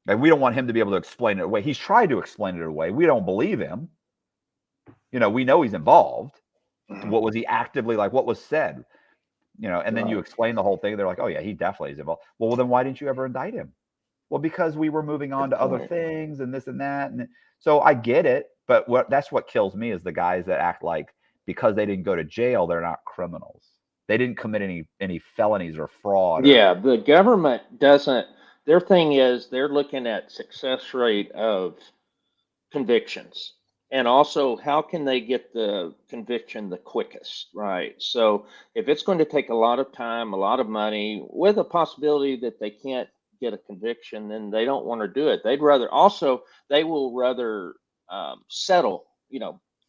Like, we don't want him to be able to explain it away. He's tried to explain it away. We don't believe him. We know he's involved. What was he actively like? What was said? And then you explain the whole thing. They're like, oh yeah, he definitely is involved. Well, then why didn't you ever indict him? Well, because we were moving on to other things and this and that. And so I get it. But that's what kills me is the guys that act like because they didn't go to jail, they're not criminals. They didn't commit any felonies or fraud. Yeah, the government doesn't. Their thing is they're looking at success rate of convictions. And also, how can they get the conviction the quickest, right? So if it's going to take a lot of time, a lot of money, with a possibility that they can't get a conviction, then they don't want to do it. They will rather settle,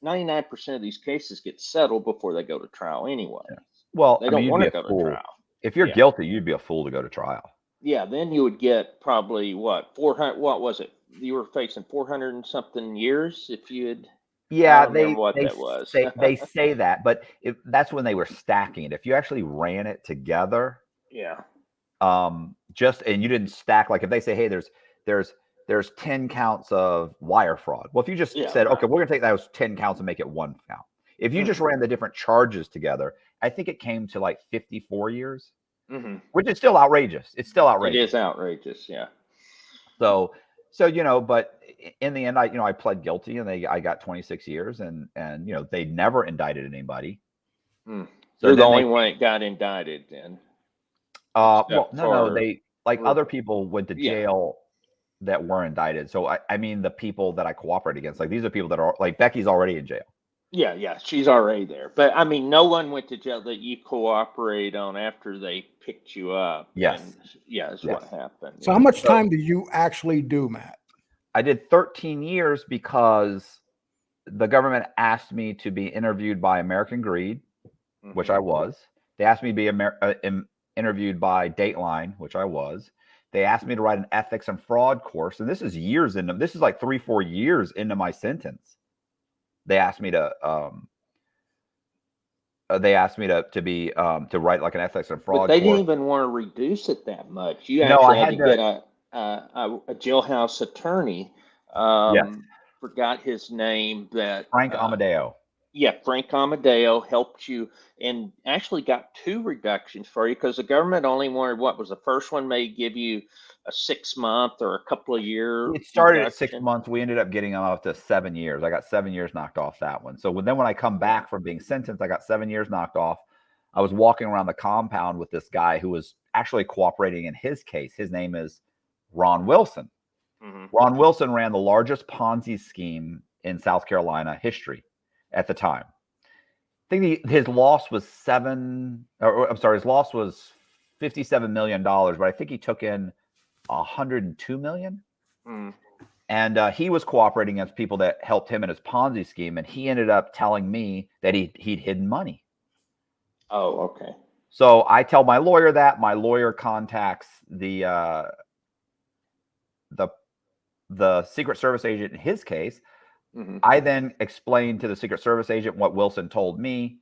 99% of these cases get settled before they go to trial anyway. Yeah. Well, They I don't mean, you'd want be to a go to fool. trial. If you're Yeah. guilty, you'd be a fool to go to trial. Yeah, then you would get probably what 400. What was it? You were facing 400 and something years if you had. I Yeah, don't remember what that was. they say that, but that's when they were stacking it. If you actually ran it together, Yeah. just and you didn't stack, like if they say, hey, there's 10 counts of wire fraud. Well, if you just Yeah, said, right. okay, we're gonna take those 10 counts and make it one count. If you just ran the different charges together, I think it came to like 54 years, which is still outrageous. It's still It outrageous. is outrageous. Yeah. So but in the end, I pled guilty, and I got 26 years, and they never indicted anybody. So then you're the only one that got indicted then. Well, no, for- they other people went to Yeah. jail that were indicted. So I mean the people that I cooperate against, like these are people that are like Becky's already in jail. Yeah, she's already there. But I mean, no one went to jail that you cooperate on after they picked you up. Yes. And, yeah, is what happened. So how much time did you actually do, Matt? I did 13 years because the government asked me to be interviewed by American Greed, which I was. They asked me to be interviewed by Dateline, which I was. They asked me to write an ethics and fraud course, and this is years into. This is like 3-4 years into my sentence. They asked me to. To be to write like an ethics and fraud. But they course. didn't even want to reduce it that much. You No, actually I had had to get a jailhouse attorney. Yes. Forgot his name. That Frank Amodeo. Yeah, Frank Amodeo helped you and actually got 2 reductions for you because the government only wanted, what was the first one, may give you a 6-month or a couple of year. It started at reduction. 6 months. We ended up getting them up to 7 years. I got 7 years knocked off that one. So when I come back from being sentenced, I got 7 years knocked off. I was walking around the compound with this guy who was actually cooperating in his case. His name is Ron Wilson. Ron Wilson ran the largest Ponzi scheme in South Carolina history at the time. I think his loss was his loss was $57 million, but I think he took in $102 million. And he was cooperating against people that helped him in his Ponzi scheme, and he ended up telling me that he'd hidden money. Oh, okay. So I tell my lawyer that. My lawyer contacts the Secret Service agent in his case. I then explain to the Secret Service agent what Wilson told me.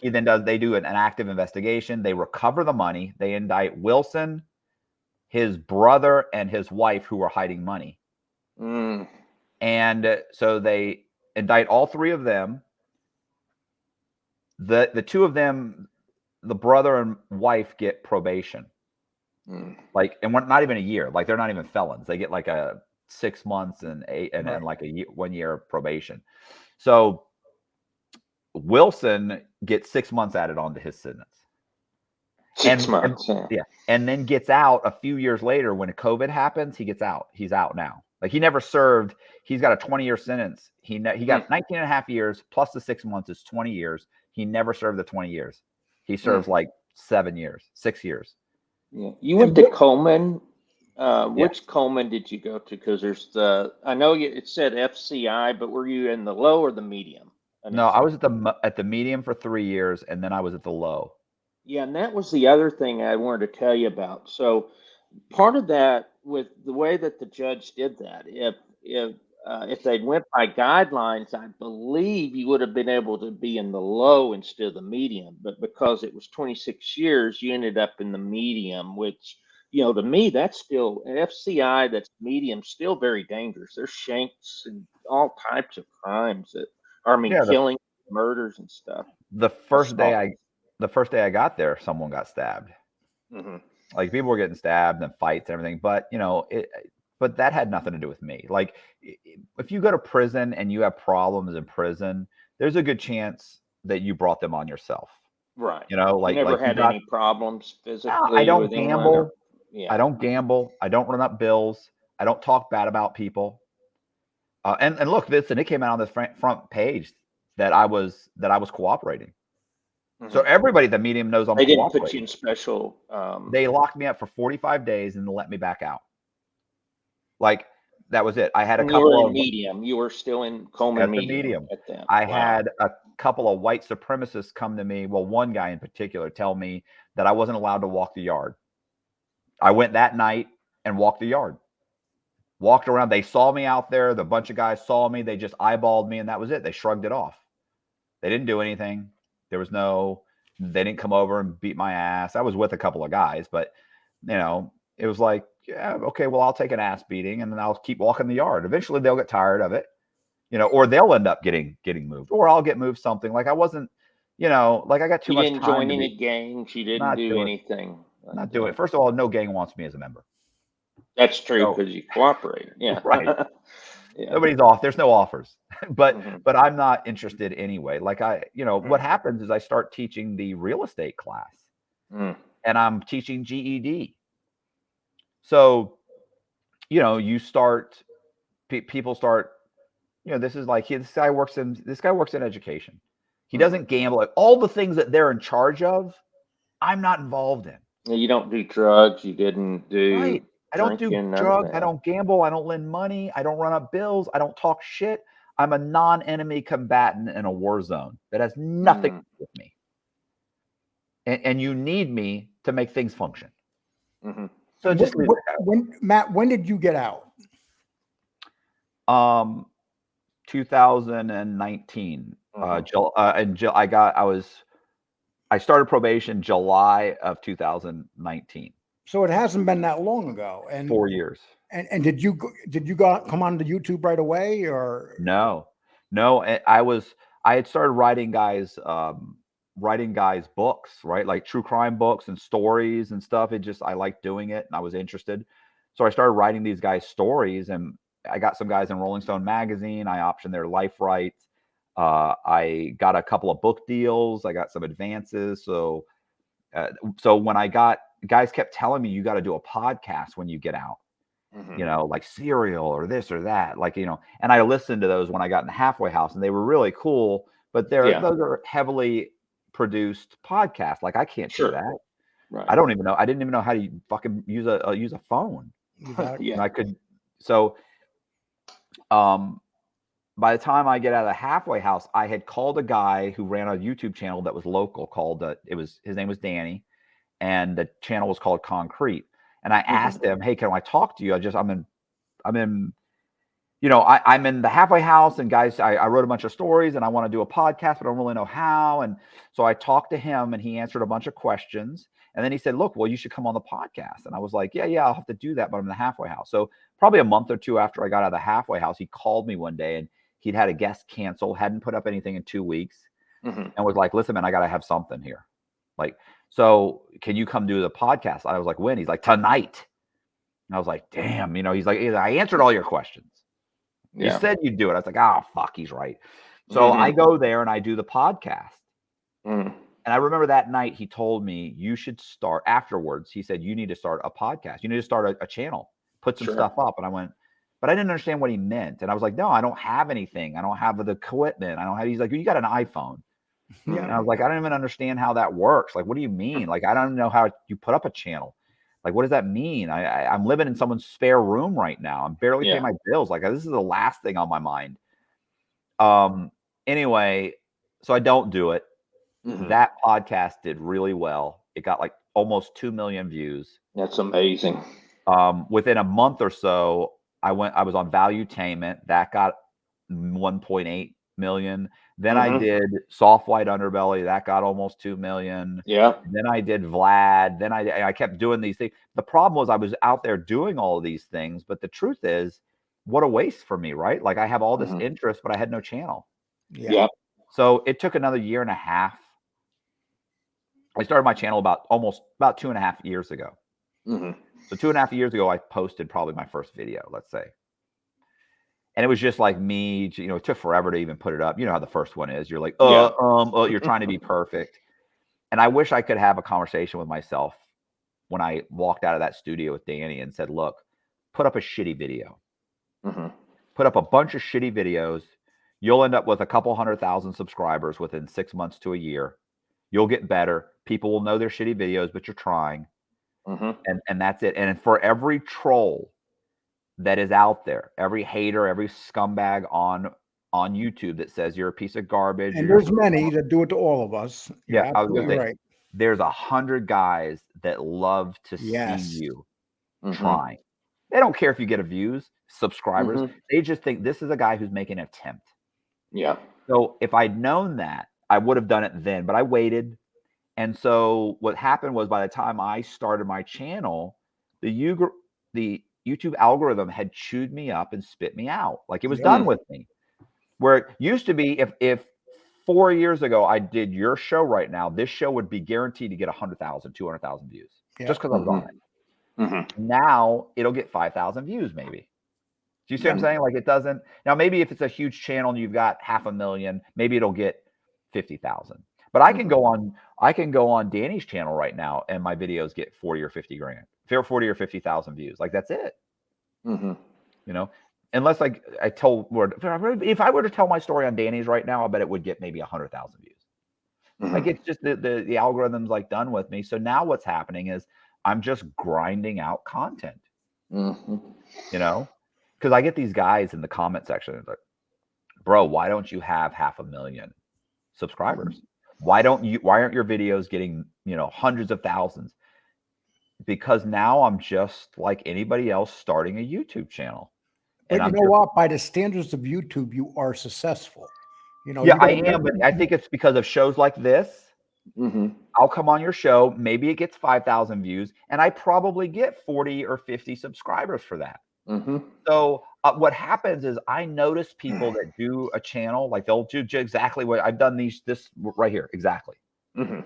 He then they do an active investigation. They recover the money. They indict Wilson, his brother, and his wife who were hiding money. And so they indict all 3 of them. The 2 of them, the brother and wife, get probation. Like, and not even a year. Like, they're not even felons. They get like a 6 months and like a 1 year probation. So Wilson gets 6 months added onto his sentence. 6 months. Yeah. And then gets out a few years later when COVID happens. He gets out. He's out now. Like, he never served. He's got a 20-year sentence. He got 19 and a half years plus the 6 months is 20 years. He never served the 20 years. He serves like 6 years. Yeah. You went to Coleman. Which Coleman did you go to? Because there's I know it said FCI, but were you in the low or the medium? No, I was at the medium for 3 years, and then I was at the low. Yeah, and that was the other thing I wanted to tell you about. So part of that, with the way that the judge did that, if they'd went by guidelines, I believe you would have been able to be in the low instead of the medium. But because it was 26 years, you ended up in the medium, which, to me, that's still an FCI. That's medium, still very dangerous. There's shanks and all types of crimes killing, murders, and stuff. The first day I got there, someone got stabbed. Like, people were getting stabbed and fights and everything, but but that had nothing to do with me. Like, if you go to prison and you have problems in prison, there's a good chance that you brought them on yourself. Right. Like, you never had any problems physically. I don't gamble. Yeah. I don't gamble. I don't run up bills. I don't talk bad about people. And look, it came out on the front page that I was cooperating. So everybody at the medium knows I'm They didn't cooperating. put you in special. They locked me up for 45 days and let me back out. Like, That was it. I had a And you were couple in of medium. You were still in Coleman at the medium medium. at that. I Wow. had a couple of white supremacists come to me. Well, one guy in particular tell me that I wasn't allowed to walk the yard. I went that night and walked the yard. Walked around. They saw me out there. The bunch of guys saw me. They just eyeballed me, and that was it. They shrugged it off. They didn't do anything. They didn't come over and beat my ass. I was with a couple of guys, but it was like, yeah, okay, well, I'll take an ass beating and then I'll keep walking the yard. Eventually they'll get tired of it, or they'll end up getting moved, or I'll get moved something. Like I wasn't, like I got too You much didn't time join to any be gangs. You didn't not do doing, anything. not doing it. First of all, no gang wants me as a member. That's true So, because you cooperated. Yeah. right. Yeah. Nobody's off. There's no offers, but Mhm. I'm not interested anyway. Like what happens is I start teaching the real estate class, Mm. and I'm teaching GED. So, you start, people start, this is like, this guy works in education. He doesn't gamble. Like all the things that they're in charge of, I'm not involved in. You don't do drugs. You didn't do Right. I don't do drinking, none of drugs. I that. don't gamble. I don't lend money. I don't run up bills. I don't talk shit. I'm a non-enemy combatant in a war zone that has nothing to do with me. And you need me to make things function. Mm-hmm. So just leave Matt, when did you get out? 2019. I started probation July of 2019. So it hasn't been that long ago. And 4 years. And did you come on to YouTube right away or No. I had started writing guys books, right? Like true crime books and stories and stuff. I liked doing it and I was interested. So I started writing these guys stories, and I got some guys in Rolling Stone magazine. I optioned their life rights. I got a couple of book deals. I got some advances. So when guys kept telling me, you got to do a podcast when you get out. Like Serial or this or that, and I listened to those when I got in the halfway house, and they were really cool, but those are heavily produced podcasts. Like I can't do that. Right. I didn't even know how to fucking use a phone. Exactly. And I could, so, by the time I get out of the halfway house, I had called a guy who ran a YouTube channel that was local called, his name was Danny, and the channel was called Concrete. And I asked him, hey, can I talk to you? I'm in the halfway house, and guys, I wrote a bunch of stories and I want to do a podcast, but I don't really know how. And so I talked to him and he answered a bunch of questions. And then he said, look, well, you should come on the podcast. And I was like, yeah, I'll have to do that, but I'm in the halfway house. So probably a month or two after I got out of the halfway house, he called me one day and he'd had a guest cancel, hadn't put up anything in 2 weeks, and was like, listen, man, I got to have something here. Like, so can you come do the podcast? I was like, when? He's like, tonight. And I was like, damn, he's like, I answered all your questions. You said you'd do it. I was like, oh, fuck, he's right. So I go there and I do the podcast. And I remember that night he told me, you should start afterwards. He said, you need to start a podcast. You need to start a channel, put some stuff up. And I went, but I didn't understand what he meant. And I was like, no, I don't have anything. I don't have the equipment. He's like, you got an iPhone. Yeah. And I was like, I don't even understand how that works. Like, what do you mean? Like, I don't know how you put up a channel. Like, what does that mean? I'm living in someone's spare room right now. I'm barely paying my bills. Like, this is the last thing on my mind. Anyway, so I don't do it. That podcast did really well. It got like almost 2 million views. That's amazing. Within a month or so, I was on Valuetainment. That got 1.8 million. Then I did Soft White Underbelly. That got almost 2 million. Yeah. Then I did Vlad. Then I kept doing these things. The problem was I was out there doing all of these things, but the truth is, what a waste for me, right? Like I have all this interest, but I had no channel. Yeah. So it took another year and a half. I started my channel about 2.5 years ago. So 2.5 years ago, I posted probably my first video, let's say. And it was just like me, it took forever to even put it up. You know how the first one is. You're like, you're trying to be perfect. And I wish I could have a conversation with myself when I walked out of that studio with Danny and said, look, put up a shitty video. Put up a bunch of shitty videos. You'll end up with a couple 100,000 subscribers within 6 months to a year. You'll get better. People will know they're shitty videos, but you're trying. And that's it. And for every troll that is out there, every hater, every scumbag on YouTube that says you're a piece of garbage. And there's many that do it to all of us. You're Yeah, I was gonna absolutely say, right. there's 100 guys that love to see Yes. you Mhm. trying. They don't care if you get a views, subscribers. Mhm. They just think this is a guy who's making an attempt. Yeah. So if I'd known that, I would have done it then, but I waited. And so what happened was, by the time I started my channel, the YouTube algorithm had chewed me up and spit me out. Like, it was Yeah. done with me. Where it used to be, if 4 years ago I did your show right now, this show would be guaranteed to get 100,000, 200,000 views, Yeah. just because I was on it. Mhm. Now it'll get 5,000 views, maybe. Do you see what I'm saying? Like, it doesn't. Now, maybe if it's a huge channel and you've got 500,000, maybe it'll get 50,000. But I can go on Danny's channel right now and my videos get 40 or 50 grand, 40 or 50,000 views. Like, that's it. Mhm. You know, unless I told, if I were to tell my story on Danny's right now, I bet it would get maybe 100,000 views. Like, Mhm. it's just the algorithm's like done with me. So now what's happening is I'm just grinding out content, Mhm. you know, because I get these guys in the comment section like, bro, why don't you have 500,000 subscribers? Why aren't your videos getting, hundreds of thousands? Because now I'm just like anybody else starting a YouTube channel. But you know what? By the standards of YouTube, you are successful. Yeah, you I gotta- am, but I think it's because of shows like this. Mhm. I'll come on your show, maybe it gets 5,000 views, and I probably get 40 or 50 subscribers for that. Mhm. So what happens is I notice people that do a channel, like they'll do exactly what I've done this right here, exactly. Mhm.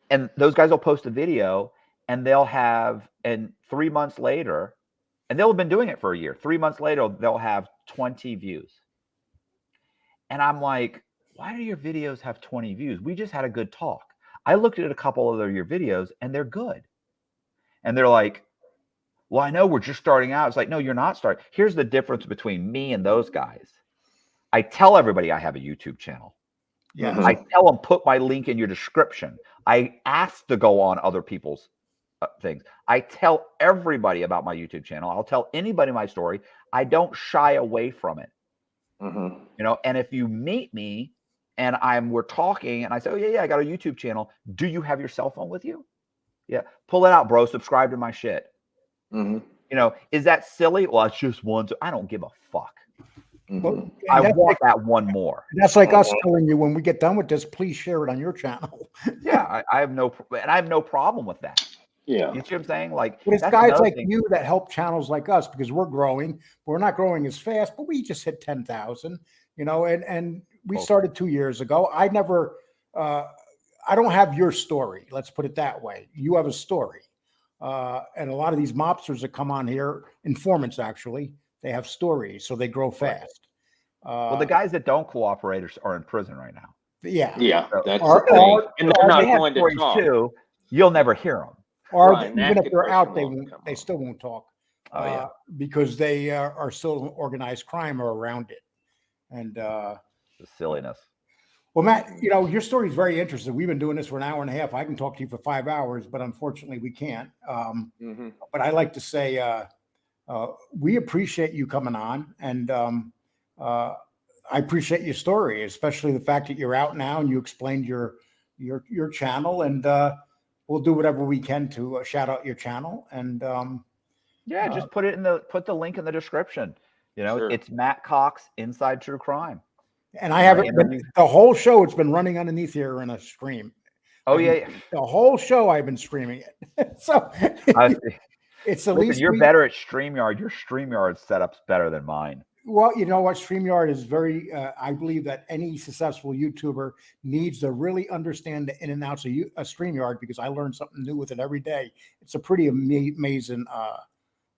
And those guys will post a video and and 3 months later, and they'll have been doing it for a year. 3 months later, they'll have 20 views. And I'm like, why do your videos have 20 views? We just had a good talk. I looked at a couple of your videos and they're good. And they're like, well, I know we're just starting out. It's like, no, you're not starting. Here's the difference between me and those guys. I tell everybody I have a YouTube channel. Yes. Mhm. I tell them, put my link in your description. I ask to go on other people's things. I tell everybody about my YouTube channel. I'll tell anybody my story. I don't shy away from it. Mhm. And if you meet me and we're talking and I say, oh, yeah, I got a YouTube channel. Do you have your cell phone with you? Yeah. Pull it out, bro. Subscribe to my shit. Mhm. Is that silly? Well, it's just one. I don't give a fuck. Mhm. I want that one more. That's like us telling you when we get done with this, please share it on your channel. Yeah, I have no problem with that. Yeah. You see what I'm saying? Like, But it's that's guys another like thing. you that help channels like us because we're growing. We're not growing as fast, but we just hit 10,000, and we Close. started 2 years ago. I don't have your story. Let's put it that way. You have a story. And a lot of these mobsters that come on here, informants actually, they have stories, so they grow fast. Well, the guys that don't cooperate are in prison right now. Yeah. Yeah. So- That's Or- the thing. or- And they're not They have going to stories talk. too. You'll never hear them. Or Right, an even if active they're out, person they won't won't. come They on. still won't talk. Oh, yeah. Because they are still organized crime or around it. And The silliness. well, Matt, your story is very interesting. We've been doing this for an hour and a half. I can talk to you for 5 hours, but unfortunately, we can't. Mhm. But I like to say we appreciate you coming on, and I appreciate your story, especially the fact that you're out now and you explained your channel, and we'll do whatever we can to shout out your channel. And Yeah, just put the link in the description. Sure. It's Matt Cox Inside True Crime. and I haven't interview- the whole show. It's been running underneath here in a stream. Oh, yeah. The whole show I've been streaming it. So it's the Listen, least you're better at StreamYard. Your StreamYard setup's better than mine. Well, you know what? StreamYard is very, I believe that any successful YouTuber needs to really understand the in and outs of a StreamYard because I learn something new with it every day. It's a pretty amazing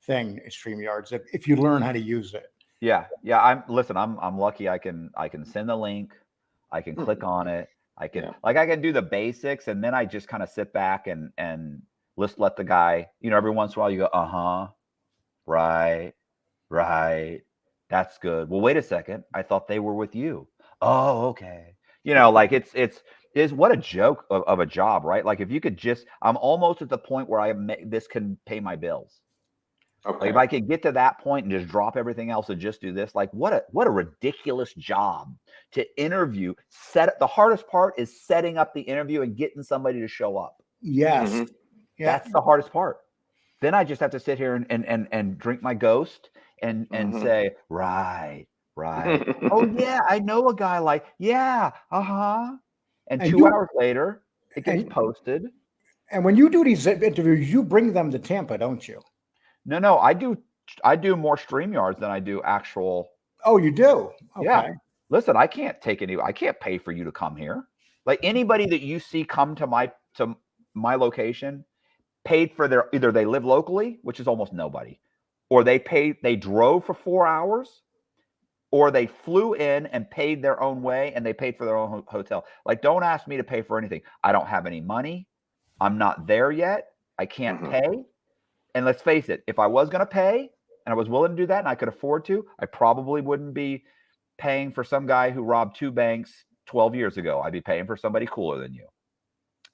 thing, StreamYards, if you learn how to use it. Yeah. I'm lucky. I can send the link. I can click on it. I can I can do the basics, and then I just kind of sit back and let the guy, every once in a while you go, right, that's good. Well, wait a second. I thought they were with you. Oh, okay. Like it's what a joke of a job, right? Like if you could I'm almost at the point where this can pay my bills. Okay. Like if I could get to that point and just drop everything else and just do this, like what a ridiculous job to interview. The hardest part is setting up the interview and getting somebody to show up. Yes. Mhm. Yeah. That's the hardest part. Then I just have to sit here and drink my ghost and say, right. Oh yeah, I know a guy like, yeah, uh-huh. And And 2 you- hours later, it gets and- posted. And when you do these interviews, you bring them to Tampa, don't you? No, I do more StreamYards than I do actual. Oh, you do? Okay. Yeah. Listen, I can't pay for you to come here. Like anybody that you see come to my location paid for either they live locally, which is almost nobody, or they drove for 4 hours, or they flew in and paid their own way and they paid for their own hotel. Like, don't ask me to pay for anything. I don't have any money. I'm not there yet. I can't pay. And let's face it, if I was going to pay and I was willing to do that and I could afford to, I probably wouldn't be paying for some guy who robbed 2 banks 12 years ago. I'd be paying for somebody cooler than you.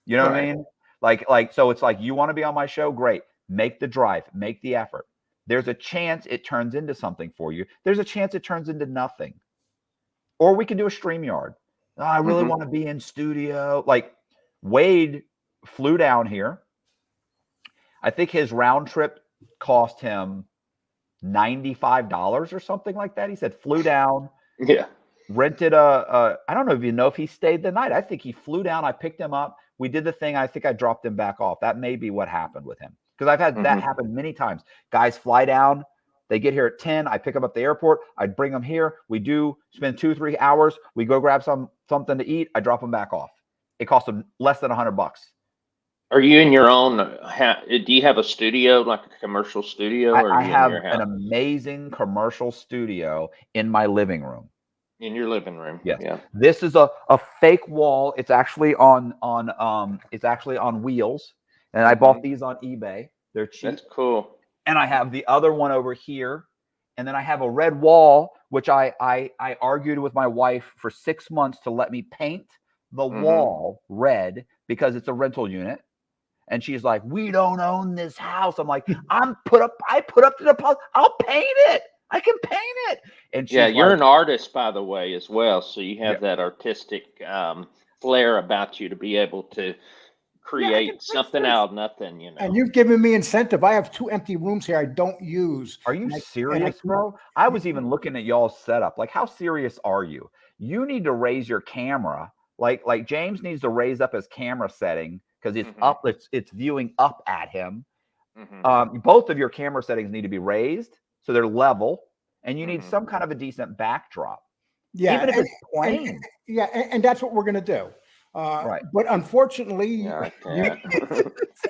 You know what I mean? Like, so it's like, you want to be on my show? Great. Make the drive, make the effort. There's a chance it turns into something for you. There's a chance it turns into nothing. Or we can do a StreamYard. Oh, I really want to be in studio. Like Wade flew down here. I think his round trip cost him $95 or something like that. He said flew down. Yeah. Rented I don't know if he stayed the night. I think he flew down. I picked him up. We did the thing. I think I dropped him back off. That may be what happened with him. Because I've had that happen many times. Guys fly down. They get here at 10. I pick them up at the airport. I bring them here. We spend 2-3 hours. We go grab something to eat. I drop them back off. It costs them less than $100. Are you in your own? Do you have a studio, like a commercial studio? Or I are you have in your house? an amazing commercial studio in my living room. In your living room. Yes. Yeah. This is a fake wall. It's actually on wheels. And I bought these on eBay. They're cheap. That's cool. And I have the other one over here. And then I have a red wall, which I argued with my wife for 6 months to let me paint the wall red because it's a rental unit. And she's like, we don't own this house. I'm like, I put up the deposit. I'll paint it. I can paint it. And she's you're like, an artist, by the way, as well. So you have that artistic flair about you to be able to create something out of nothing, you know. And you've given me incentive. I have 2 empty rooms here I don't use. Are you serious, bro? I was even looking at y'all's setup. Like, how serious are you? You need to raise your camera. Like James needs to raise up his camera setting because it's up. It's viewing up at him. Both of your camera settings need to be raised so they're level, and you need some kind of a decent backdrop. Yeah, even if it's plain. And that's what we're going to do. Right. But unfortunately,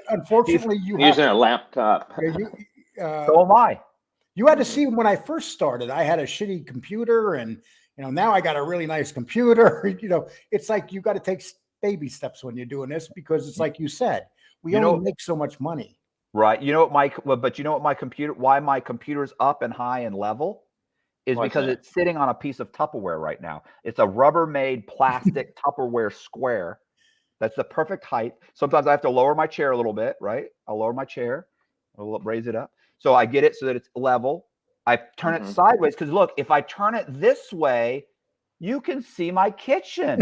unfortunately, you using a laptop. So am I. You had to see when I first started. I had a shitty computer, and now I got a really nice computer. It's like you got to take baby steps when you're doing this because it's like you said, we only make so much money. Right. Why my computer's up and high and level is because it's sitting on a piece of Tupperware right now. It's a Rubbermaid plastic Tupperware square. That's the perfect height. Sometimes I have to lower my chair a little bit, right? I'll lower my chair. I'll raise it up. So I get it so that it's level. I turn it sideways because look, if I turn it this way, you can see my kitchen.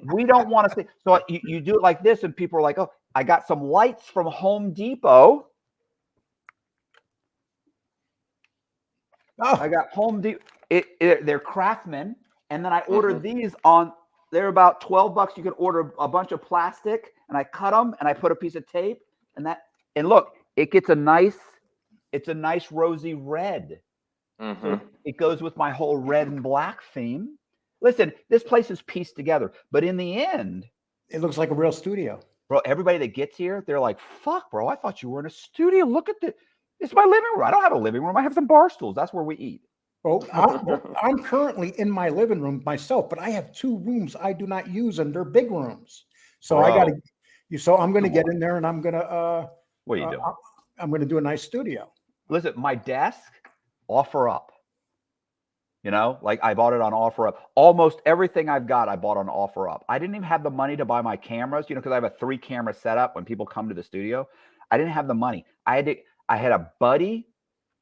We don't want to see. So you do it like this, and people are like, oh, I got some lights from Home Depot. I got Home Depot. They're Craftsman. And then I ordered these they're about $12. You can order a bunch of plastic, and I cut them, and I put a piece of tape, and look, it gets it's a nice rosy red. So it goes with my whole red and black theme. Listen, this place is pieced together, but in the end, it looks like a real studio. Bro, everybody that gets here, they're like, fuck, bro, I thought you were in a studio. Look at this. It's my living room. I don't have a living room. I have some bar stools. That's where we eat. Well, I'm currently in my living room myself, but I have 2 rooms I do not use, and they're big rooms. So I'm going to get in there, and I'm going to. What are you doing? I'm going to do a nice studio. Listen, my desk, offer up. Like I bought it on offer up. Almost everything I've got, I bought on offer up. I didn't even have the money to buy my cameras, because I have a 3-camera setup when people come to the studio. I didn't have the money. I I had a buddy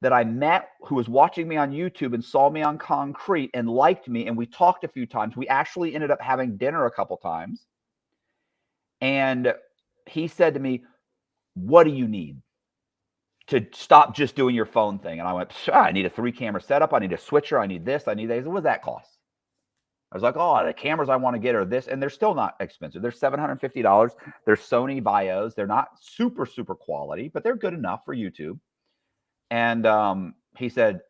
that I met who was watching me on YouTube and saw me on Concrete and liked me. And we talked a few times. We actually ended up having dinner a couple times. And he said to me, what do you need to stop just doing your phone thing? And I went, I need a 3-camera setup. I need a switcher. I need this. I need that. He said, what does that cost? I was like, oh, the cameras I want to get are this. And they're still not expensive. They're $750. They're Sony Vios. They're not super, super quality, but they're good enough for YouTube. And he said,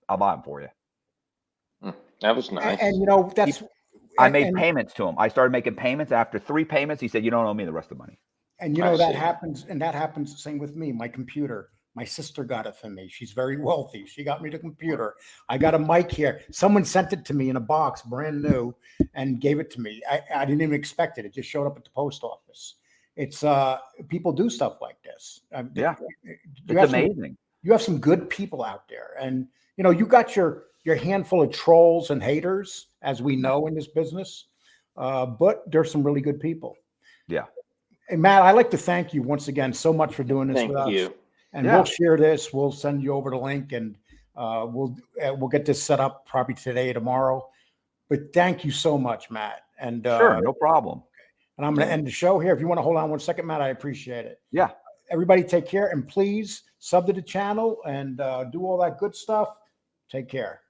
I'll buy them for you. That was nice. And you know, that's I made payments to him. I started making payments. After 3 payments, he said, you don't owe me the rest of the money. And you know, that happens, and that happens the same with me. My computer, my sister got it for me. She's very wealthy. She got me the computer. I got a mic here. Someone sent it to me in a box, brand new, and gave it to me. I didn't even expect it. It just showed up at the post office. It's people do stuff like this. Yeah, it's amazing. You have some good people out there, and you know, you got your handful of trolls and haters, as we know in this business, but there's some really good people. Yeah. Hey, Matt, I'd like to thank you once again so much for doing this with us. Thank you. And we'll share this. We'll send you over the link, and we'll get this set up probably today or tomorrow. But thank you so much, Matt. And sure, no problem. And I'm going to end the show here. If you want to hold on one second, Matt, I appreciate it. Yeah. Everybody take care, and please sub to the channel and do all that good stuff. Take care.